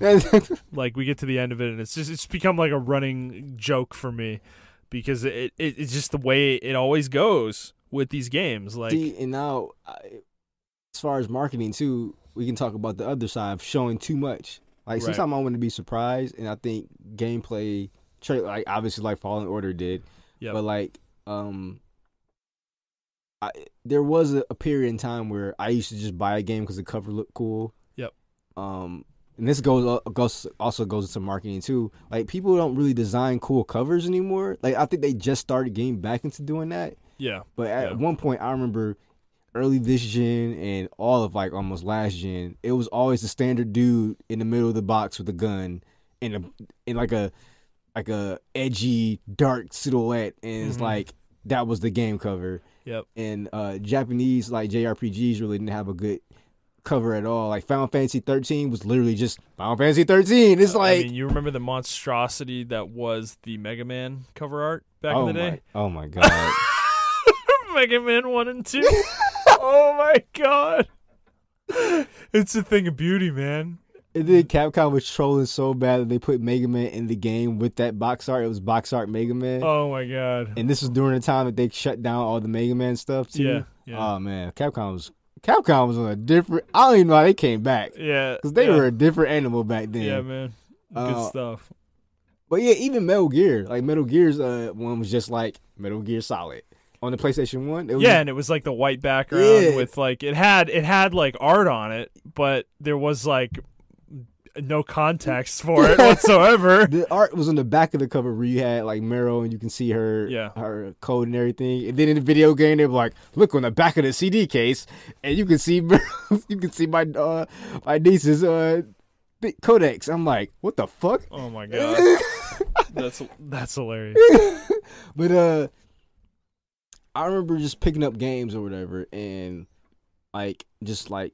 Like we get to the end of it, and it's become like a running joke for me because it's just the way it always goes with these games. Like, see, and now as far as marketing too, we can talk about the other side of showing too much. Like sometimes I want to be surprised, and I think gameplay, like obviously like Fallen Order did, but like there was a period in time where I used to just buy a game because the cover looked cool. Yep. And this also goes into marketing too. Like people don't really design cool covers anymore. Like I think they just started getting back into doing that. Yeah. But at one point, I remember early this gen and all of like almost last gen, it was always the standard dude in the middle of the box with a gun and like a edgy dark silhouette, and it's like that was the game cover. Yep. And Japanese like JRPGs really didn't have a good cover at all. Like Final Fantasy 13 was literally just Final Fantasy 13. It's like, I mean, you remember the monstrosity that was the Mega Man cover art back in the day? Oh my god. Mega Man 1 and 2. Oh my god. It's a thing of beauty, man. And then Capcom was trolling so bad that they put Mega Man in the game with that box art. It was box art Mega Man. Oh my god. And this was during the time that they shut down all the Mega Man stuff too. Yeah. Oh man, Capcom was on a different, I don't even know how they came back. Yeah. Because they were a different animal back then. Yeah, man. Good stuff. But yeah, even Metal Gear. Like Metal Gear's one was just like Metal Gear Solid. On the PlayStation 1? And it was like the white background with like, it had like art on it, but there was like no context for it whatsoever. The art was on the back of the cover where you had like Meryl and you can see her code and everything. And then in the video game, they were like, look on the back of the CD case, and you can see Meryl, you can see my niece's codex. I'm like, what the fuck? Oh my god, that's hilarious. But I remember just picking up games or whatever, and like just like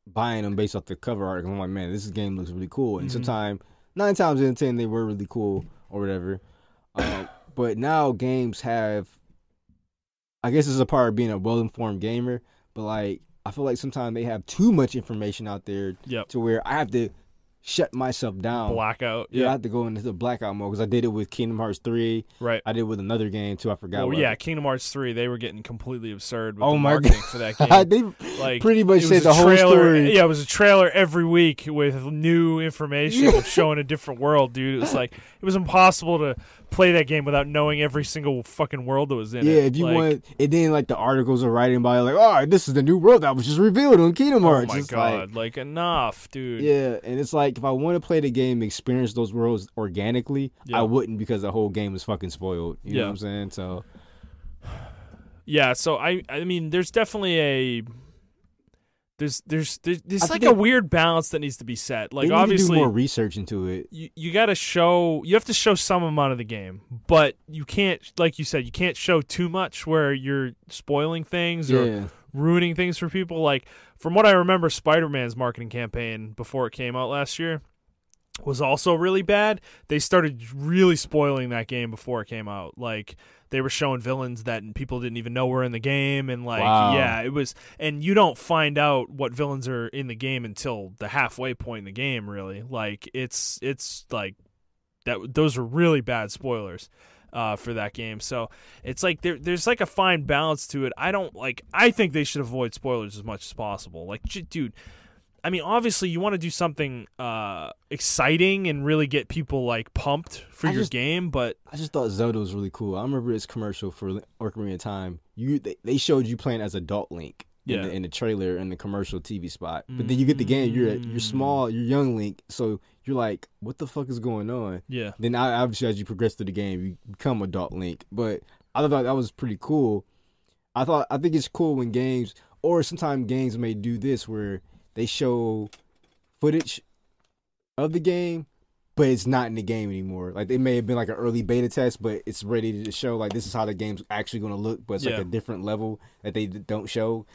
buying them based off the cover art. I'm like, man, this game looks really cool. And sometimes 9 times out of 10 they were really cool or whatever. But now games have, I guess it's a part of being a well-informed gamer, but like I feel like sometimes they have too much information out there to where I have to shut myself down. Blackout. Yeah, I have to go into the blackout mode because I did it with Kingdom Hearts 3. Right. I did it with another game too. I forgot. Well, yeah, Kingdom Hearts 3. They were getting completely absurd with Oh the my marketing God. for that game. They Like pretty much it said was the a whole trailer. story. Yeah, it was a trailer every week with new information showing a different world, dude. It was like it was impossible to play that game without knowing every single fucking world that was in it. Yeah, if you want, and then like the articles are writing about it, like, oh, this is the new world that was just revealed on Kingdom Hearts. Oh my It's God, like enough, dude. Yeah, and it's like if I want to play the game, experience those worlds organically, I wouldn't because the whole game is fucking spoiled. You know what I'm saying? So, yeah. So I mean, there's definitely a there's like a weird balance that needs to be set. Like they need obviously, to do more research into it. You got to show. You have to show some amount of the game, but you can't, like you said, you can't show too much where you're spoiling things or ruining things for people. Like from what I remember, Spider-Man's marketing campaign before it came out last year was also really bad. They started really spoiling that game before it came out. Like they were showing villains that people didn't even know were in the game, and like it was. And you don't find out what villains are in the game until the halfway point in the game. Really, like it's like that. Those are really bad spoilers for that game. So it's like there's like a fine balance to it. I think they should avoid spoilers as much as possible. Like, dude. I mean, obviously, you want to do something exciting and really get people like pumped for your game. But I just thought Zelda was really cool. I remember this commercial for Ocarina of Time. They showed you playing as adult Link in the trailer and the commercial TV spot. But then you get the game. You're small. You're young Link. So you're like, what the fuck is going on? Yeah. Then obviously, as you progress through the game, you become adult Link. But I thought that was pretty cool. I think it's cool when games, or sometimes games may do this where they show footage of the game, but it's not in the game anymore. Like, it may have been like an early beta test, but it's ready to show, like, this is how the game's actually going to look, but it's like a different level that they don't show.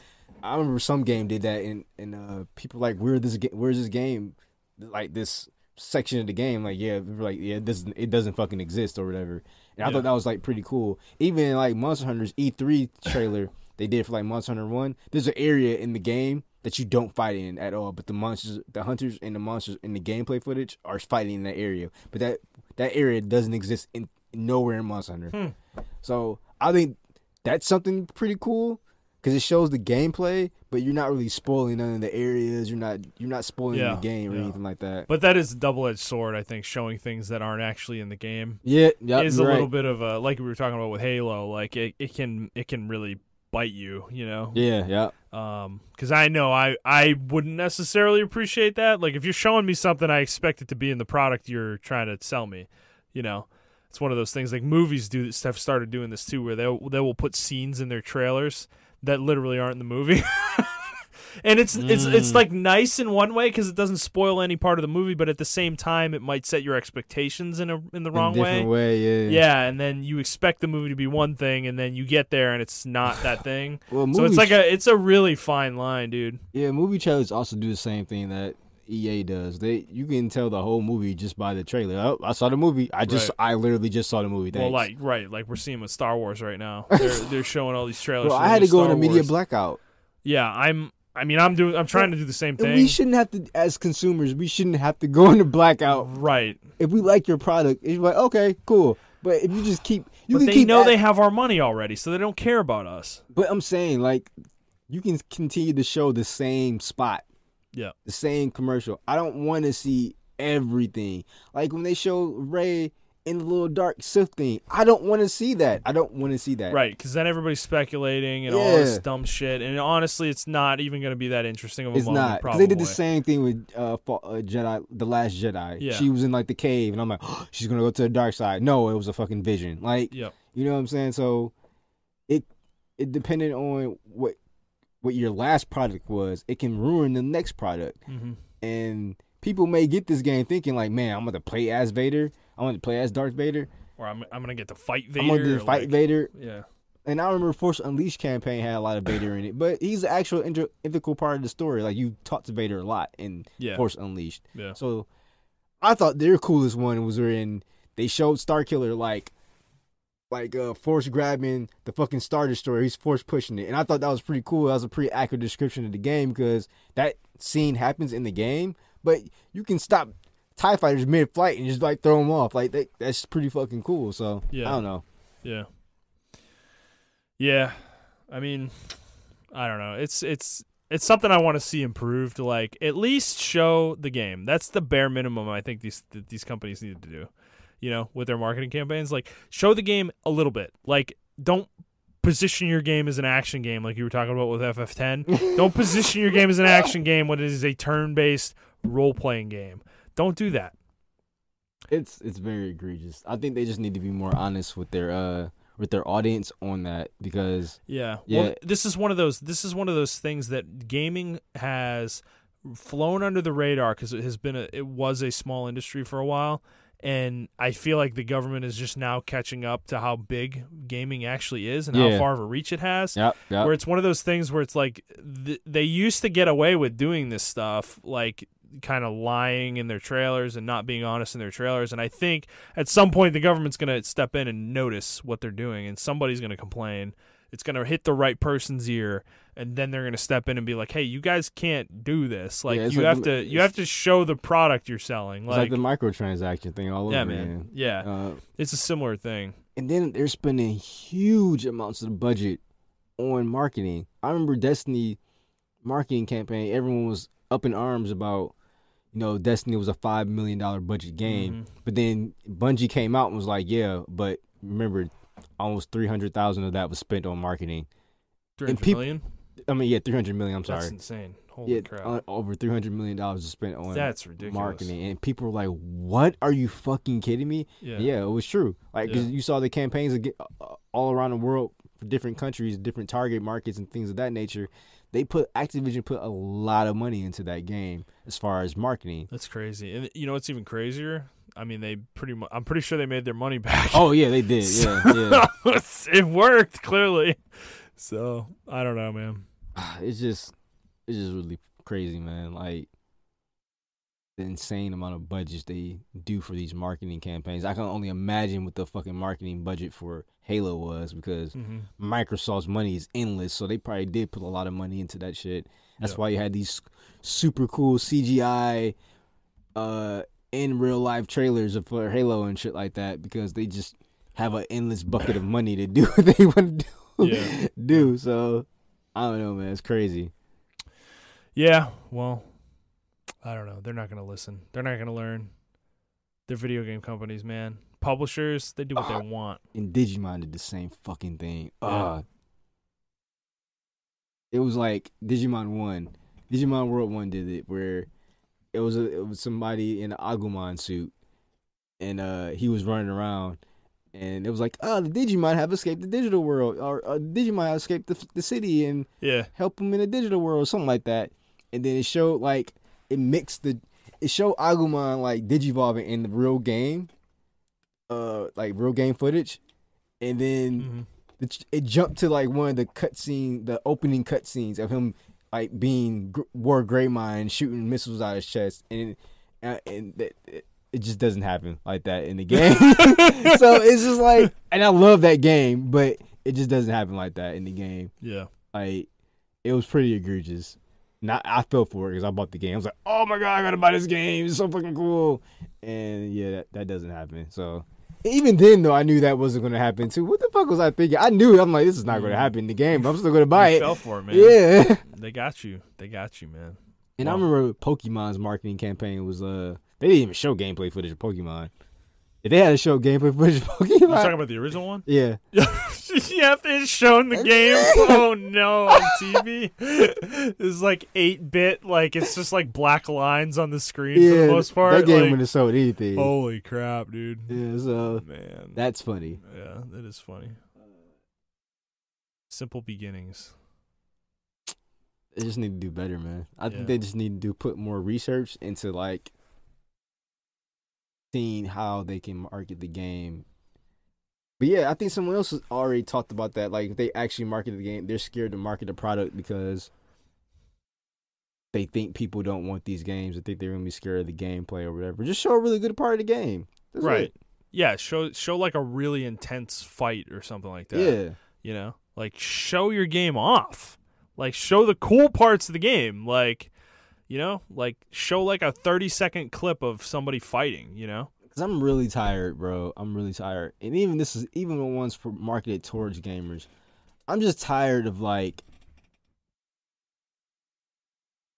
I remember some game did that, and people like, where's this game? Like, this section of the game, like, it doesn't fucking exist or whatever. And I thought that was, like, pretty cool. Even, like, Monster Hunter's E3 trailer they did for, like, Monster Hunter 1, there's an area in the game that you don't fight in at all, but the hunters and the monsters in the gameplay footage are fighting in that area. But that area doesn't exist nowhere in Monster Hunter. So I think that's something pretty cool because it shows the gameplay, but you're not really spoiling none of the areas. You're not spoiling the game or anything like that. But that is a double-edged sword, I think, showing things that aren't actually in the game. Yeah, is a little bit of a, like we were talking about with Halo. Like it can really bite you, you know? Yeah. Because I know I wouldn't necessarily appreciate that. Like, if you're showing me something, I expect it to be in the product you're trying to sell me, you know? It's one of those things. Like, movies have started doing this, too, where they will put scenes in their trailers that literally aren't in the movie. And it's like nice in one way because it doesn't spoil any part of the movie, but at the same time, it might set your expectations in the wrong way. Yeah, and then you expect the movie to be one thing, and then you get there and it's not that thing. Well, so it's a really fine line, dude. Yeah, movie trailers also do the same thing that EA does. You can tell the whole movie just by the trailer. Oh, I saw the movie. I literally just saw the movie. Thanks. Well, like we're seeing with Star Wars right now. They're showing all these trailers. Well, I had to go into media blackout. Yeah, I'm trying to do the same thing. We shouldn't have to, as consumers, to go into blackout. Right. If we like your product, it's like, okay, cool. But if you just keep, they have our money already, so they don't care about us. But I'm saying, like, you can continue to show the same spot. Yeah. The same commercial. I don't want to see everything. Like when they show Rey in the little dark Sith thing. I don't want to see that. Right, because then everybody's speculating and all this dumb shit. And honestly, it's not even going to be that interesting of a moment. It's not. Because they did the same thing with Jedi, The Last Jedi. Yeah. She was in like the cave, and I'm like, oh, she's going to go to the dark side. No, it was a fucking vision. Like, you know what I'm saying? So it depended on what your last product was. It can ruin the next product. Mm-hmm. And people may get this game thinking like, man, I'm going to play as Vader. I want to play as Darth Vader. Or I'm going to get to fight Vader. I'm going to fight Vader. Yeah. And I remember Force Unleashed campaign had a lot of Vader in it. But he's the actual integral part of the story. Like, you talk to Vader a lot in Force Unleashed. Yeah. So I thought their coolest one was when they showed Starkiller like Force grabbing the fucking Star Destroyer. He's Force pushing it. And I thought that was pretty cool. That was a pretty accurate description of the game because that scene happens in the game. but you can stop TIE fighters mid-flight and just like throw them off. Like that's pretty fucking cool. So I don't know. Yeah. Yeah. I mean, I don't know. It's something I want to see improved. Like at least show the game. That's the bare minimum I think these companies need to do. You know, with their marketing campaigns, like show the game a little bit. Like don't position your game as an action game like you were talking about with FF10. Don't position your game as an action game when it is a turn-based role-playing game. Don't do that. It's very egregious. I think they just need to be more honest with their audience on that because well, this is one of those things that gaming has flown under the radar because it was a small industry for a while. And I feel like the government is just now catching up to how big gaming actually is and how far of a reach it has. Yep. Where it's one of those things where it's like they used to get away with doing this stuff, like kind of lying in their trailers and not being honest in their trailers. And I think at some point the government's going to step in and notice what they're doing, and somebody's going to complain. It's going to hit the right person's ear, and then they're going to step in and be like, "Hey, you guys can't do this. Like you have to show the product you're selling." It's like the microtransaction thing all over, man. Yeah, it's a similar thing. And then they're spending huge amounts of the budget on marketing. I remember Destiny marketing campaign. Everyone was up in arms about, Destiny was a $5 million budget game, but then Bungie came out and was like, "Yeah, but remember." Almost 300,000 of that was spent on marketing. 300 million? I mean, yeah, 300 million. I'm sorry. That's insane. Holy crap! Over $300 million was spent on that's ridiculous marketing, and people were like, "What? Are you fucking kidding me?" Yeah, it was true. Like, because you saw the campaigns all around the world for different countries, different target markets, and things of that nature. Activision put a lot of money into that game as far as marketing. That's crazy. And you know what's even crazier? I mean, I'm pretty sure they made their money back. Oh yeah, they did. Yeah. It worked clearly. So I don't know, man. It's just really crazy, man. Like the insane amount of budgets they do for these marketing campaigns. I can only imagine what the fucking marketing budget for Halo was because Microsoft's money is endless. So they probably did put a lot of money into that shit. That's why you had these super cool CGI. In real life trailers for Halo and shit like that because they just have an endless bucket of money to do what they want to do. So I don't know, man. It's crazy. Yeah, well, I don't know. They're not going to listen. They're not going to learn. They're video game companies, man. Publishers, they do what they want. And Digimon did the same fucking thing. Yeah. It was like Digimon 1. Digimon World 1 did it where it was somebody in an Agumon suit, and he was running around, and it was like, the Digimon have escaped the digital world, or Digimon have escaped the city and help them in the digital world, or something like that. And then it showed like it showed Agumon like digivolving in the real game, like real game footage, and then it jumped to like one of the opening cutscenes of him. Like being War Greymon shooting missiles out of his chest, and it just doesn't happen like that in the game. So it's just like, and I love that game, but it just doesn't happen like that in the game. Yeah, like it was pretty egregious. I fell for it because I bought the game. I was like, "Oh my god, I gotta buy this game! It's so fucking cool!" And yeah, that doesn't happen. So even then, though, I knew that wasn't going to happen too. What the fuck was I thinking? I knew. I'm like, this is not going to happen in the game, but I'm still going to buy it. Fell for it, man. Yeah, they got you, man. And I remember Pokemon's marketing campagn was they didn't even show gameplay footage of Pokemon. If they had to show gameplay footage of Pokemon, you talking about the original one? Yeah. Yeah, it's shown the game. Oh no, on TV. It's like 8-bit, like it's just like black lines on the screen for the most part. That game like, wouldn't have showed anything. Holy crap, dude. Yeah, so man, that's funny. Yeah, that is funny. Simple beginnings. They just need to do better, man. I think they just need to put more research into like seeing how they can market the game. But yeah, I think someone else has already talked about that. Like, if they actually market the game, they're scared to market the product because they think people don't want these games. They think they're gonna be scared of the gameplay or whatever. Just show a really good part of the game. That's right. It. Yeah, show like a really intense fight or something like that. Yeah. You know? Like, show your game off. Like, show the cool parts of the game. Like, You know, like show like a 30-second clip of somebody fighting. You know, because I'm really tired, bro. I'm really tired, and even the ones for marketed towards gamers. I'm just tired of like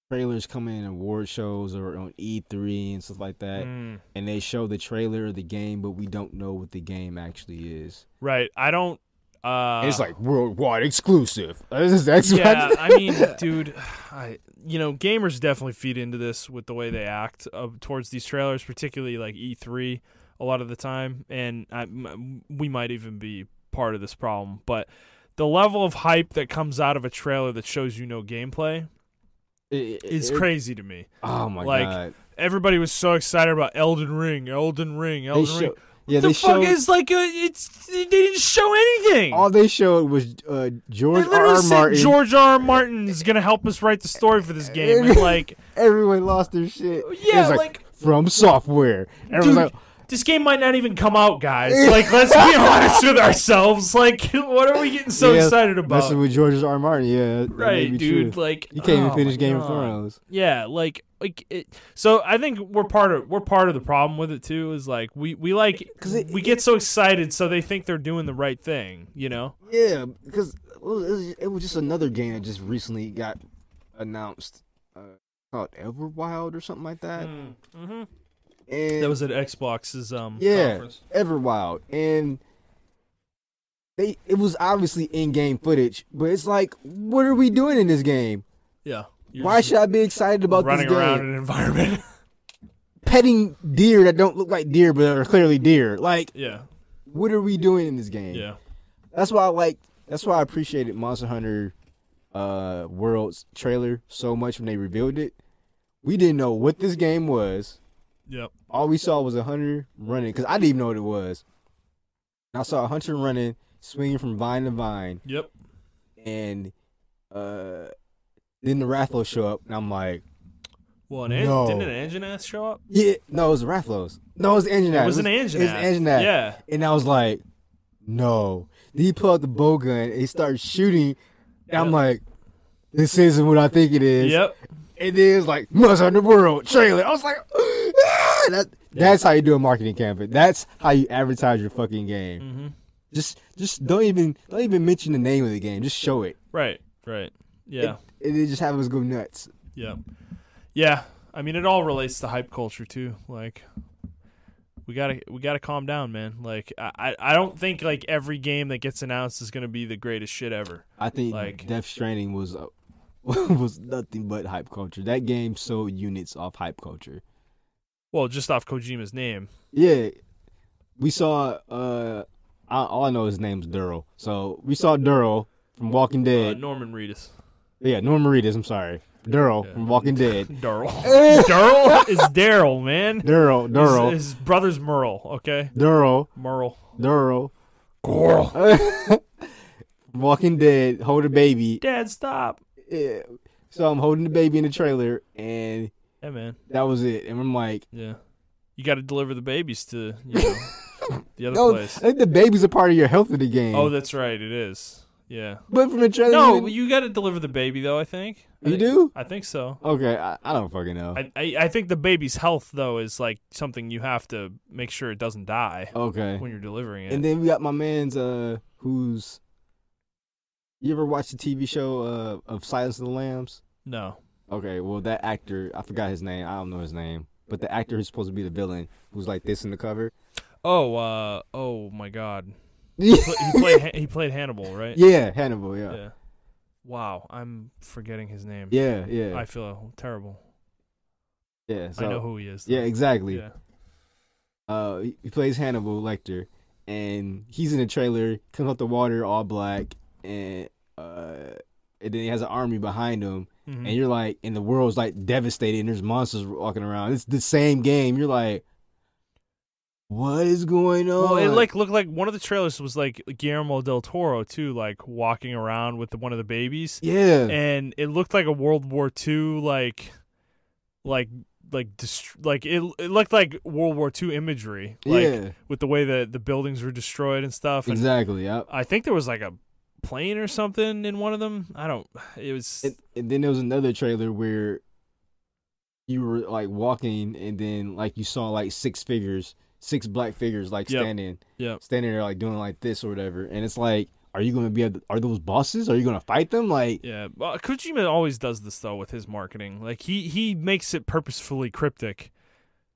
trailers coming in award shows or on E3 and stuff like that, and they show the trailer of the game, but we don't know what the game actually is. Right. I don't. It's like worldwide exclusive. Yeah, I mean, dude, gamers definitely feed into this with the way they act towards these trailers, particularly like E3 a lot of the time, and we might even be part of this problem. But the level of hype that comes out of a trailer that shows you no gameplay is crazy to me. Oh my god! Everybody was so excited about Elden Ring. Yeah, they showed they didn't show anything. All they showed was George R.R. Martin. George R.R. Martin is gonna help us write the story for this game, and like everyone lost their shit. Yeah, it was like From Software. Everyone's like, this game might not even come out, guys. Like, let's be honest with ourselves. Like, what are we getting so excited about? Messing with George R.R. Martin, yeah, right, dude. True. Like, you can't even finish Game of Thrones. Yeah, so I think we're part of the problem with it too. Is like we get so excited, so they think they're doing the right thing, you know? Yeah, because it was just another game that just recently got announced, called Everwild or something like that. Mm-hmm. And that was at Xbox's conference. Everwild, and it was obviously in-game footage, but it's like, what are we doing in this game? Yeah. Why should I be excited about this game? Running around in an environment. Petting deer that don't look like deer, but are clearly deer. Like, yeah. What are we doing in this game? Yeah. That's why I appreciated Monster Hunter World's trailer so much when they revealed it. We didn't know what this game was. Yep. All we saw was a hunter running, because I didn't even know what it was. I saw a hunter running, swinging from vine to vine. Yep. And then the Rathalos show up, and I'm like, well, didn't an Anjanath show up? Yeah, no, it was the Rathalos. No, it was Anjanath. It was an Anjanath. It was Anjanath. Yeah. And I was like, no. Then he pulled out the bow gun, and he started shooting, and I'm like, this isn't what I think it is. Yep. And then it's like, Monster Hunter World trailer. I was like, that's how you do a marketing campaign. That's how you advertise your fucking game. Mm-hmm. Just don't even mention the name of the game. Just show it. Right. Yeah. And then just have us go nuts. Yeah. Yeah. I mean, it all relates to hype culture too. Like, we gotta calm down, man. Like, I don't think like every game that gets announced is gonna be the greatest shit ever. I think like Death Stranding was nothing but hype culture. That game sold units off hype culture. Well, just off Kojima's name. Yeah. We saw all I know his name's Daryl. So we saw Daryl from Walking Dead. Norman Reedus. Yeah, Norman Reedus, I'm sorry. Daryl from Walking Dead. Daryl. Daryl is Daryl, man. Daryl. His brother's Merle, okay? Merle. Coral. Walking Dead, hold a baby. Dad, stop. Yeah. So I'm holding the baby in the trailer, and yeah, man, that was it. And I'm like, yeah, you got to deliver the babies to the other place. I think the baby's a part of your health of the game. Oh, that's right, it is. Yeah, but from the trailer, no, you got to deliver the baby though. I think you do. I think so. Okay, I don't fucking know. I think the baby's health though is like something you have to make sure it doesn't die. Okay, when you're delivering it. And then we got my man's who's. You ever watch the TV show of Silence of the Lambs? No. Okay, well, that actor, I forgot his name. I don't know his name. But the actor who's supposed to be the villain, who's like this in the cover. Oh my God. He played Hannibal, right? Yeah, Hannibal, yeah. Wow, I'm forgetting his name. Yeah. I feel terrible. Yeah, so, I know who he is, though. Yeah, exactly. Yeah. He plays Hannibal Lecter, and he's in the trailer, comes out the water all black, and then he has an army behind him, and you're like, and the world's like devastated, and there's monsters walking around. It's the same game. You're like, what is going on? Well, it like looked like one of the trailers was like Guillermo del Toro too, like walking around with one of the babies. Yeah, and it looked like a World War II it looked like World War II imagery, with the way that the buildings were destroyed and stuff. And exactly. Yeah, I think there was like a plane or something in one of them. It was. And then there was another trailer where you were like walking, and then like you saw like six black figures like standing there like doing like this or whatever, and it's like, are you gonna are those bosses? Are you gonna fight them? Like, yeah, well, Kojima always does this though with his marketing. Like he makes it purposefully cryptic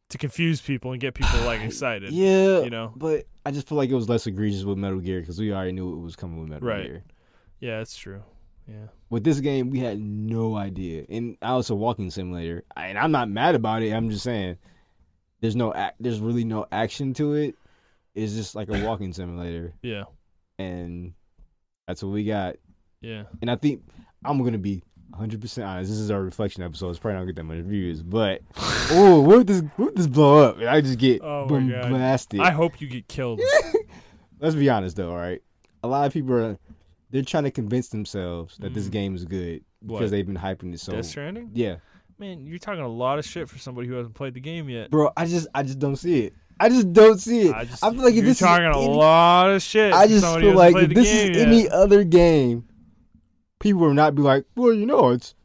to confuse people and get people like excited. Yeah, you know. But I just feel like it was less egregious with Metal Gear because we already knew it was coming with Metal Gear. Yeah, that's true. Yeah. With this game, we had no idea, and I was a walking simulator, and I'm not mad about it. I'm just saying, there's really no action to it. It's just like a walking simulator. Yeah. And that's what we got. Yeah. And I think I'm gonna be 100% honest. This is our reflection episode. It's probably not gonna get that much views, but what if this blow up and I just get blasted? I hope you get killed. Let's be honest though, all right? A lot of people they're trying to convince themselves that this game is good because they've been hyping it so. Death Stranding? Yeah. Man, you're talking a lot of shit for somebody who hasn't played the game yet. Bro, I just don't see it. I just don't see it. I feel like if you're talking a lot of shit. I just feel like if this is any other game, people will not be like, well, you know, it's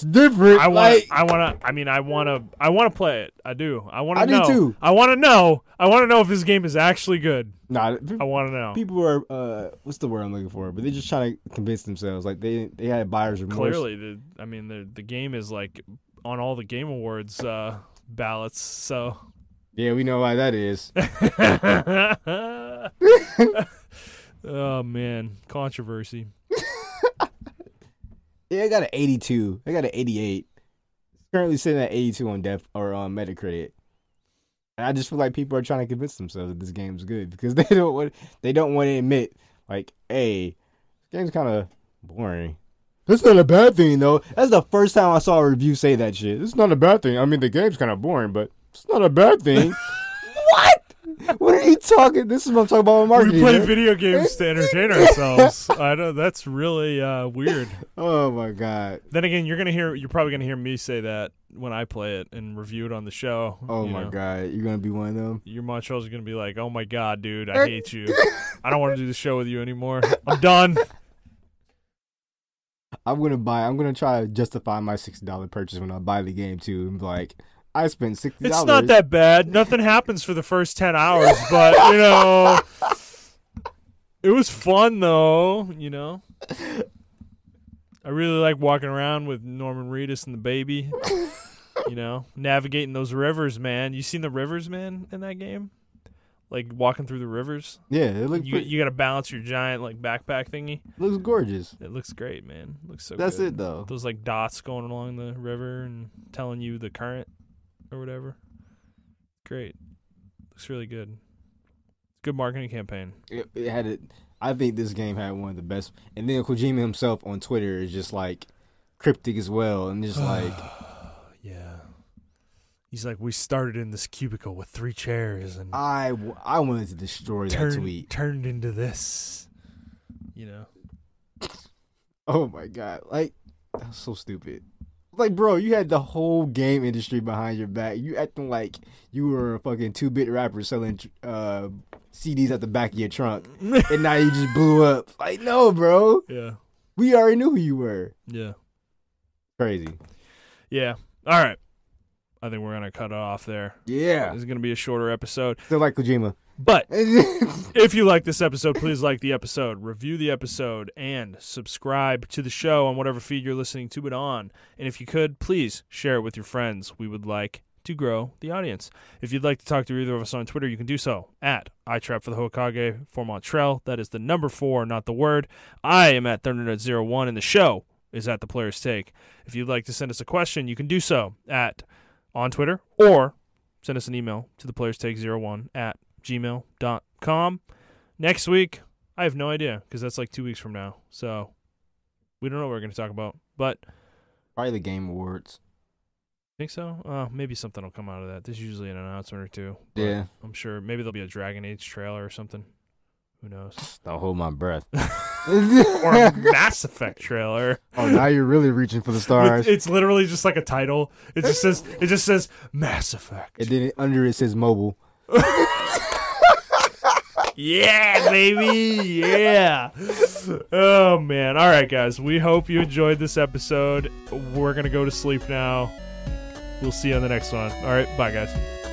different. I want to play it. I do. I want to know. I do too. I want to know. I want to know if this game is actually good. Nah, I want to know. People are what's the word I'm looking for? But they're just trying to convince themselves. Like they had buyer's remorse. Clearly, the game is like on all the Game Awards ballots. So yeah, we know why that is. Oh man, controversy. Yeah, I got an 82. I got an 88. It's currently sitting at 82 on Metacritic. And I just feel like people are trying to convince themselves that this game's good because they don't want to admit, like, hey, this game's kind of boring. That's not a bad thing, though. That's the first time I saw a review say that shit. It's not a bad thing. I mean, the game's kind of boring, but it's not a bad thing. What? What are you talking? This is what I'm talking about with marketing. We play video games to entertain ourselves. I know that's really weird. Oh my god. Then again, you're probably gonna hear me say that when I play it and review it on the show. Oh my god, you're gonna be one of them. Your Montrell's gonna be like, "Oh my god, dude, I hate you. I don't want to do the show with you anymore. I'm done." I'm gonna try to justify my $60 purchase when I buy the game too, and be like, I spent $60. It's not that bad. Nothing happens for the first 10 hours, but, you know, it was fun, though, you know. I really like walking around with Norman Reedus and the baby, you know, navigating those rivers, man. You seen the rivers, man, in that game? Like, walking through the rivers? Yeah, it looks You got to balance your giant, like, backpack thingy. It looks gorgeous. It looks great, man. It looks so That's good. it, though. Those, like, dots going along the river and telling you the current. Or whatever. Great. Looks really good. Good marketing campaign. It had it. I think this game had one of the best. And then Kojima himself on Twitter is just like cryptic as well, and just like, yeah. He's like, we started in this cubicle with 3 chairs, and I wanted to destroy that tweet. Turned into this, you know. Oh my god! Like, that's so stupid. Like, bro, you had the whole game industry behind your back. You acting like you were a fucking 2-bit rapper selling CDs at the back of your trunk, and now you just blew up. Like, no, bro. Yeah. We already knew who you were. Yeah. Crazy. Yeah. All right. I think we're going to cut it off there. Yeah. This is going to be a shorter episode. Still like Kojima. But if you like this episode, please like the episode, review the episode, and subscribe to the show on whatever feed you're listening to it on. And if you could, please share it with your friends. We would like to grow the audience. If you'd like to talk to either of us on Twitter, you can do so at iTrap for the Hokage for Montrell. That is the number 4, not the word. I am at ThunderNut01, and the show is at The Player's Take. If you'd like to send us a question, you can do so on Twitter, or send us an email to theplayerstake01 at gmail.com. Next week, I have no idea because that's like 2 weeks from now. So we don't know what we're going to talk about, but probably the Game Awards. Think so? Maybe something will come out of that. There's usually an announcement or two. Yeah. I'm sure. Maybe there'll be a Dragon Age trailer or something. Who knows? I'll hold my breath. Or a Mass Effect trailer. Oh, now you're really reaching for the stars. It's literally just like a title. It just says Mass Effect. And then under it says mobile. Yeah, baby. Yeah. Oh, man. All right, guys. We hope you enjoyed this episode. We're going to go to sleep now. We'll see you on the next one. All right, bye, guys.